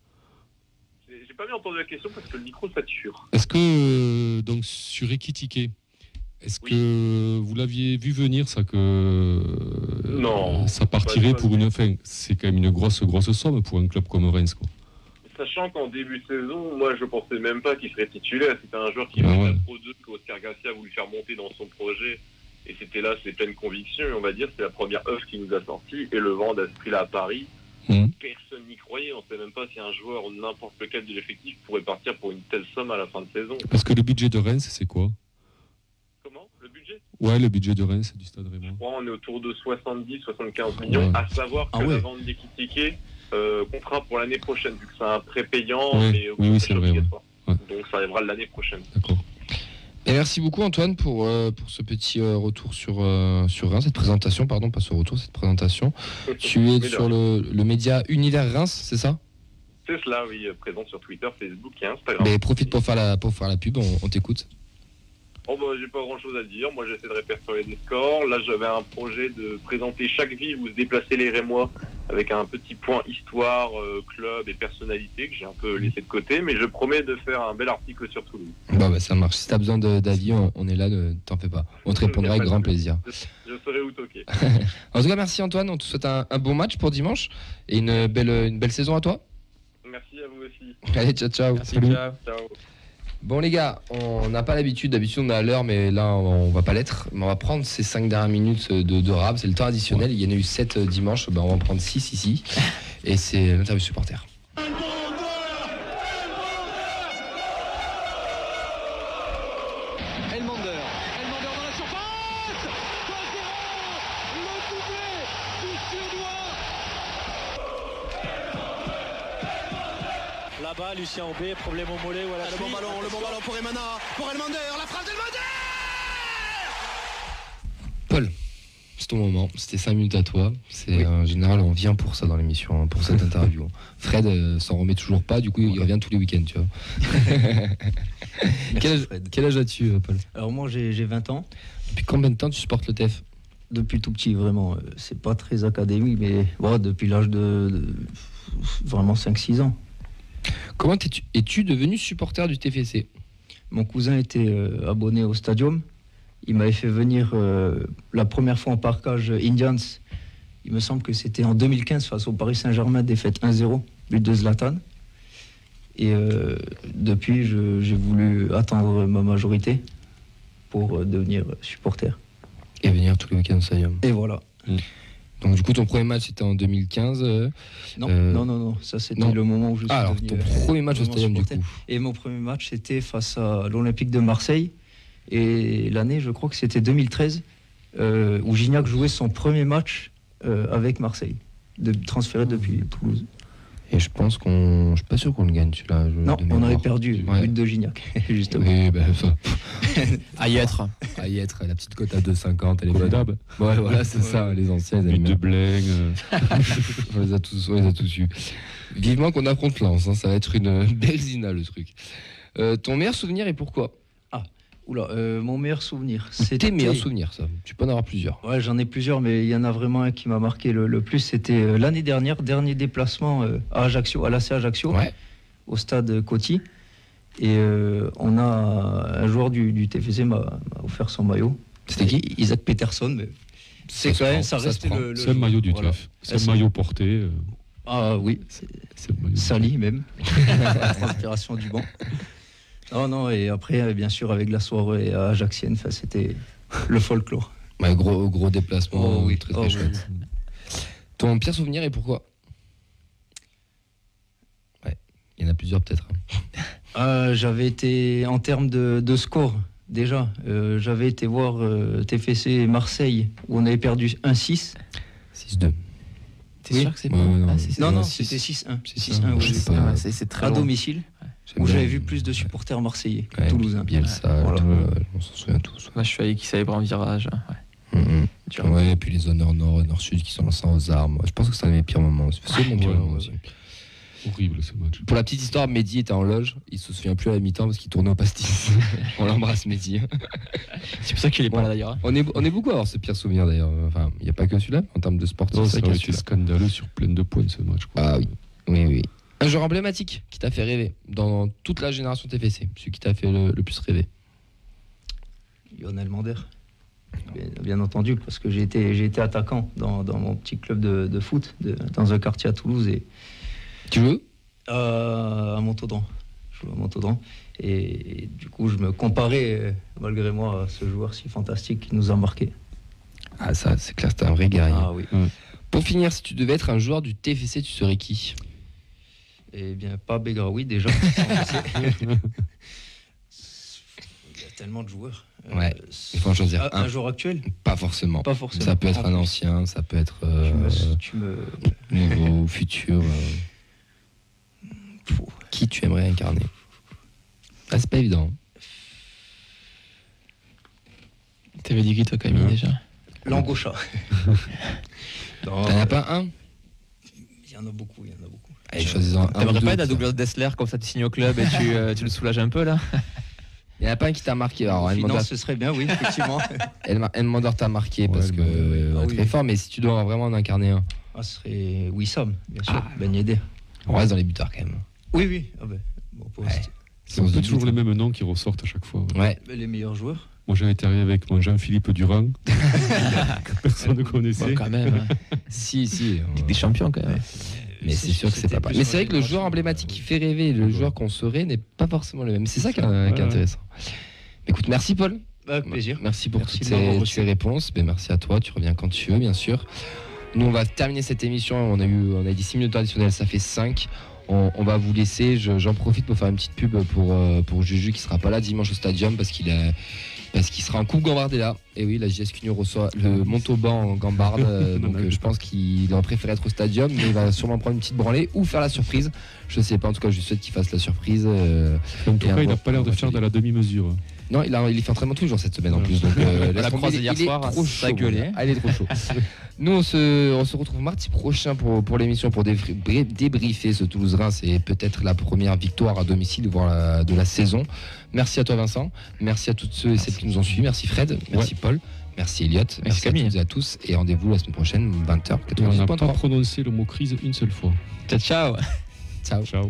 J'ai pas bien entendu la question parce que le micro sature. Est-ce que donc sur Ekitike, que vous l'aviez vu venir ça que non, ça partirait pour une fin? C'est quand même une grosse somme pour un club comme Reims, quoi. Sachant qu'en début de saison, moi je pensais même pas qu'il serait titulaire. C'était un joueur qui venait de la Pro 2 qu'Oscar Garcia a voulu faire monter dans son projet. Et c'était là, c'est pleine conviction. Et on va dire c'est la première œuvre qui nous a sorti. Et le vent d'Esprit là à Paris, personne n'y croyait. On ne sait même pas si un joueur ou n'importe lequel de l'effectif pourrait partir pour une telle somme à la fin de saison. Parce que le budget de Reims, c'est quoi? Comment? Le budget? Ouais, le budget de Reims du Stade Raymond. Je crois on est autour de 70-75 millions. Ouais. À savoir que la vente des tickets contrat pour l'année prochaine, vu que c'est un prépayant, mais oui, c'est vrai. Ouais. Donc ça arrivera l'année prochaine. D'accord. Et merci beaucoup Antoine pour ce petit retour sur Reims, cette présentation, pardon, pas ce retour, cette présentation. Tu es sur le média Univers Reims, c'est ça? C'est cela, oui, présent sur Twitter, Facebook et Instagram. Mais profite pour faire la pub, on t'écoute. Oh bah, j'ai pas grand chose à dire, moi j'essaie de répertorier des scores. Là j'avais un projet de présenter chaque ville où se déplaçaient les Rémois avec un petit point histoire, club et personnalité que j'ai un peu laissé de côté, mais je promets de faire un bel article sur Toulouse. Bah ça marche, si t'as besoin d'avis, on est là, ne t'en fais pas. On te répondra avec grand plaisir. Je serai où toquer. En tout cas merci Antoine, on te souhaite un bon match pour dimanche et une belle saison à toi. Merci à vous aussi. Allez, ciao. Merci, ciao. Bon les gars, on n'a pas l'habitude, d'habitude on est à l'heure, mais là on va pas l'être. Mais on va prendre ces 5 dernières minutes de rap, c'est le temps additionnel, il y en a eu 7 dimanche, on va en prendre 6 ici, et c'est l'interview supporter. Là-bas, Lucien Aubé, problème au mollet. Voilà, le bon ballon pour Emana, pour Elmander, la frappe d'Elmander. Paul, c'est ton moment, c'était 5 minutes à toi. En général, on vient pour ça dans l'émission, pour cette interview. Fred s'en remet toujours pas, du coup il revient tous les week-ends, tu vois. Quel âge as-tu, Paul? Alors moi j'ai 20 ans. Depuis combien de temps tu supportes le TEF? Depuis tout petit, vraiment. C'est pas très académique, mais voilà, depuis l'âge de vraiment 5-6 ans. Comment es-tu devenu supporter du TFC? Mon cousin était abonné au Stadium. Il m'avait fait venir la première fois en parkage Indians. Il me semble que c'était en 2015 face au Paris Saint-Germain, défaite 1-0, but de Zlatan. Et depuis, j'ai voulu attendre ma majorité pour devenir supporter. Et venir tous les week-ends au Stadium. Et voilà. Donc du coup, ton premier match c'était en 2015. Non. Ça c'était le moment où je suis alors devenu, ton premier match au Stadium du coup. Et mon premier match c'était face à l'Olympique de Marseille. Et l'année, je crois que c'était 2013, où Gignac jouait son premier match avec Marseille, transféré depuis Toulouse. Et je pense je suis pas sûr qu'on le gagne celui-là. Non, on avait perdu, but de Gignac, justement. Oui, ça. À y être, la petite cote à 2,50, elle est Comme bonne. d'hab. Ouais, voilà, c'est ça, les anciens. But de Blaine. On les a tous eu. Vivement qu'on affronte Lens, hein, ça va être une belle zina le truc. Ton meilleur souvenir et pourquoi? Mon meilleur souvenir. C'était tes meilleurs souvenirs, ça. Tu peux en avoir plusieurs. Ouais, j'en ai plusieurs, mais il y en a vraiment un qui m'a marqué le plus. C'était l'année dernière, dernier déplacement à Ajaccio, à l'AC Ajaccio, au stade Coty. Et on a un joueur du TFC m'a offert son maillot. C'était qui? Isaac Peterson. Mais c'est quand même, ça reste le c'est le maillot du TEF. C'est le maillot porté. Ah oui, c'est le maillot sali même. La transpiration du banc. Non, et après, bien sûr, avec la soirée ajaxienne, c'était le folklore. Ouais, gros déplacement, très chouette. Oui. Ton pire souvenir et pourquoi? Ouais, il y en a plusieurs peut-être. J'avais été, en termes de score, déjà, j'avais été voir TFC Marseille, où on avait perdu 1-6. 6-2. T'es sûr que c'est pas Non, c'était 6-1. 6-1, c'est très à domicile. Où j'avais vu plus de supporters marseillais, toulousains. Bielsa, on s'en souvient tous. Moi, je suis allé qui savait prendre un virage. Ouais, et puis les honneurs nord et nord-sud qui sont lancés aux armes. Je pense que c'est un de mes pires moments. C'est mon pire moment aussi. Horrible ce match. Pour la petite histoire, Mehdi était en loge. Il se souvient plus à la mi-temps parce qu'il tournait au pastis. On l'embrasse, Mehdi. C'est pour ça qu'il est pas là d'ailleurs. On est beaucoup à avoir ce pire souvenir d'ailleurs. Enfin, il n'y a pas que celui-là en termes de sportif. C'est scandaleux sur plein de points ce match. Ah oui. Un joueur emblématique qui t'a fait rêver dans toute la génération TFC, celui qui t'a fait le plus rêver. Lionel Mander. Bien entendu, parce que j'ai été attaquant dans mon petit club de foot, dans un quartier à Toulouse. Et tu joues à Montaudan. Je joue à Montaudan. Et du coup, je me comparais, malgré moi, à ce joueur si fantastique qui nous a marqué. Ah, ça, c'est clair, t'es un vrai guerrier. Ah oui. Pour finir, si tu devais être un joueur du TFC, tu serais qui? Eh bien, pas Begraoui déjà. Il y a tellement de joueurs. Ouais, il faut en choisir un joueur actuel? Pas forcément. Ça peut être un ancien, ça peut être nouveau, futur. Qui tu aimerais incarner? Ah, c'est pas évident. T'avais dit qui toi, Camille, déjà? Langocha. T'en as pas un? Il y en a beaucoup. Allez, choisis-en un. T'aimerais pas être à Douglas Dessler, comme ça tu signes au club et tu le soulages un peu là? Il n'y en a pas un qui t'a marqué. Alors, ce serait bien, oui, effectivement. Elmander t'a marqué parce que très fort, mais si tu dois vraiment en incarner un. Ce serait Wissam, bien sûr, Ben Yedder. On reste dans les buteurs quand même. Oui. C'est un peu toujours les mêmes noms qui ressortent à chaque fois. Ouais. Les meilleurs joueurs. Moi j'avais été arrivé avec mon Jean-Philippe Durand, que personne ne connaissait. Quand même. Si. Des champions quand même. Mais c'est sûr que c'est pas. Mais c'est vrai que le joueur emblématique qui fait rêver, le joueur qu'on serait, n'est pas forcément le même. C'est ça qui est intéressant. Écoute, merci Paul. Avec plaisir. Merci pour toutes ces réponses. Merci à toi. Tu reviens quand tu veux, bien sûr. Nous, on va terminer cette émission. On a dit 6 minutes additionnelles, ça fait 5. On va vous laisser. J'en profite pour faire une petite pub pour Juju qui sera pas là dimanche au Stadium parce qu'il sera en Coupe Gambardella. Et oui, la JS Cugno reçoit le Montauban en Gambarde. Donc je pense qu'il aurait préféré être au Stadium, mais il va sûrement prendre une petite branlée ou faire la surprise. Je sais pas, en tout cas, je lui souhaite qu'il fasse la surprise. En tout cas, il n'a pas l'air de faire de la demi-mesure. Non, il fait entraînement tous les jours cette semaine en plus. Donc, la croisée hier soir, ça a gueulé. Il est trop chaud. Nous, on se retrouve mardi prochain pour l'émission pour débriefer ce Toulouse-Reims. C'est peut-être la première victoire à domicile de la saison. Merci à toi, Vincent. Merci à toutes ceux et celles qui nous ont suivis. Merci Fred. Merci Paul. Merci Elliot. Merci à toutes et à tous. Et rendez-vous la semaine prochaine, 20h. On n'a pas prononcé le mot crise une seule fois. Ciao. Ciao.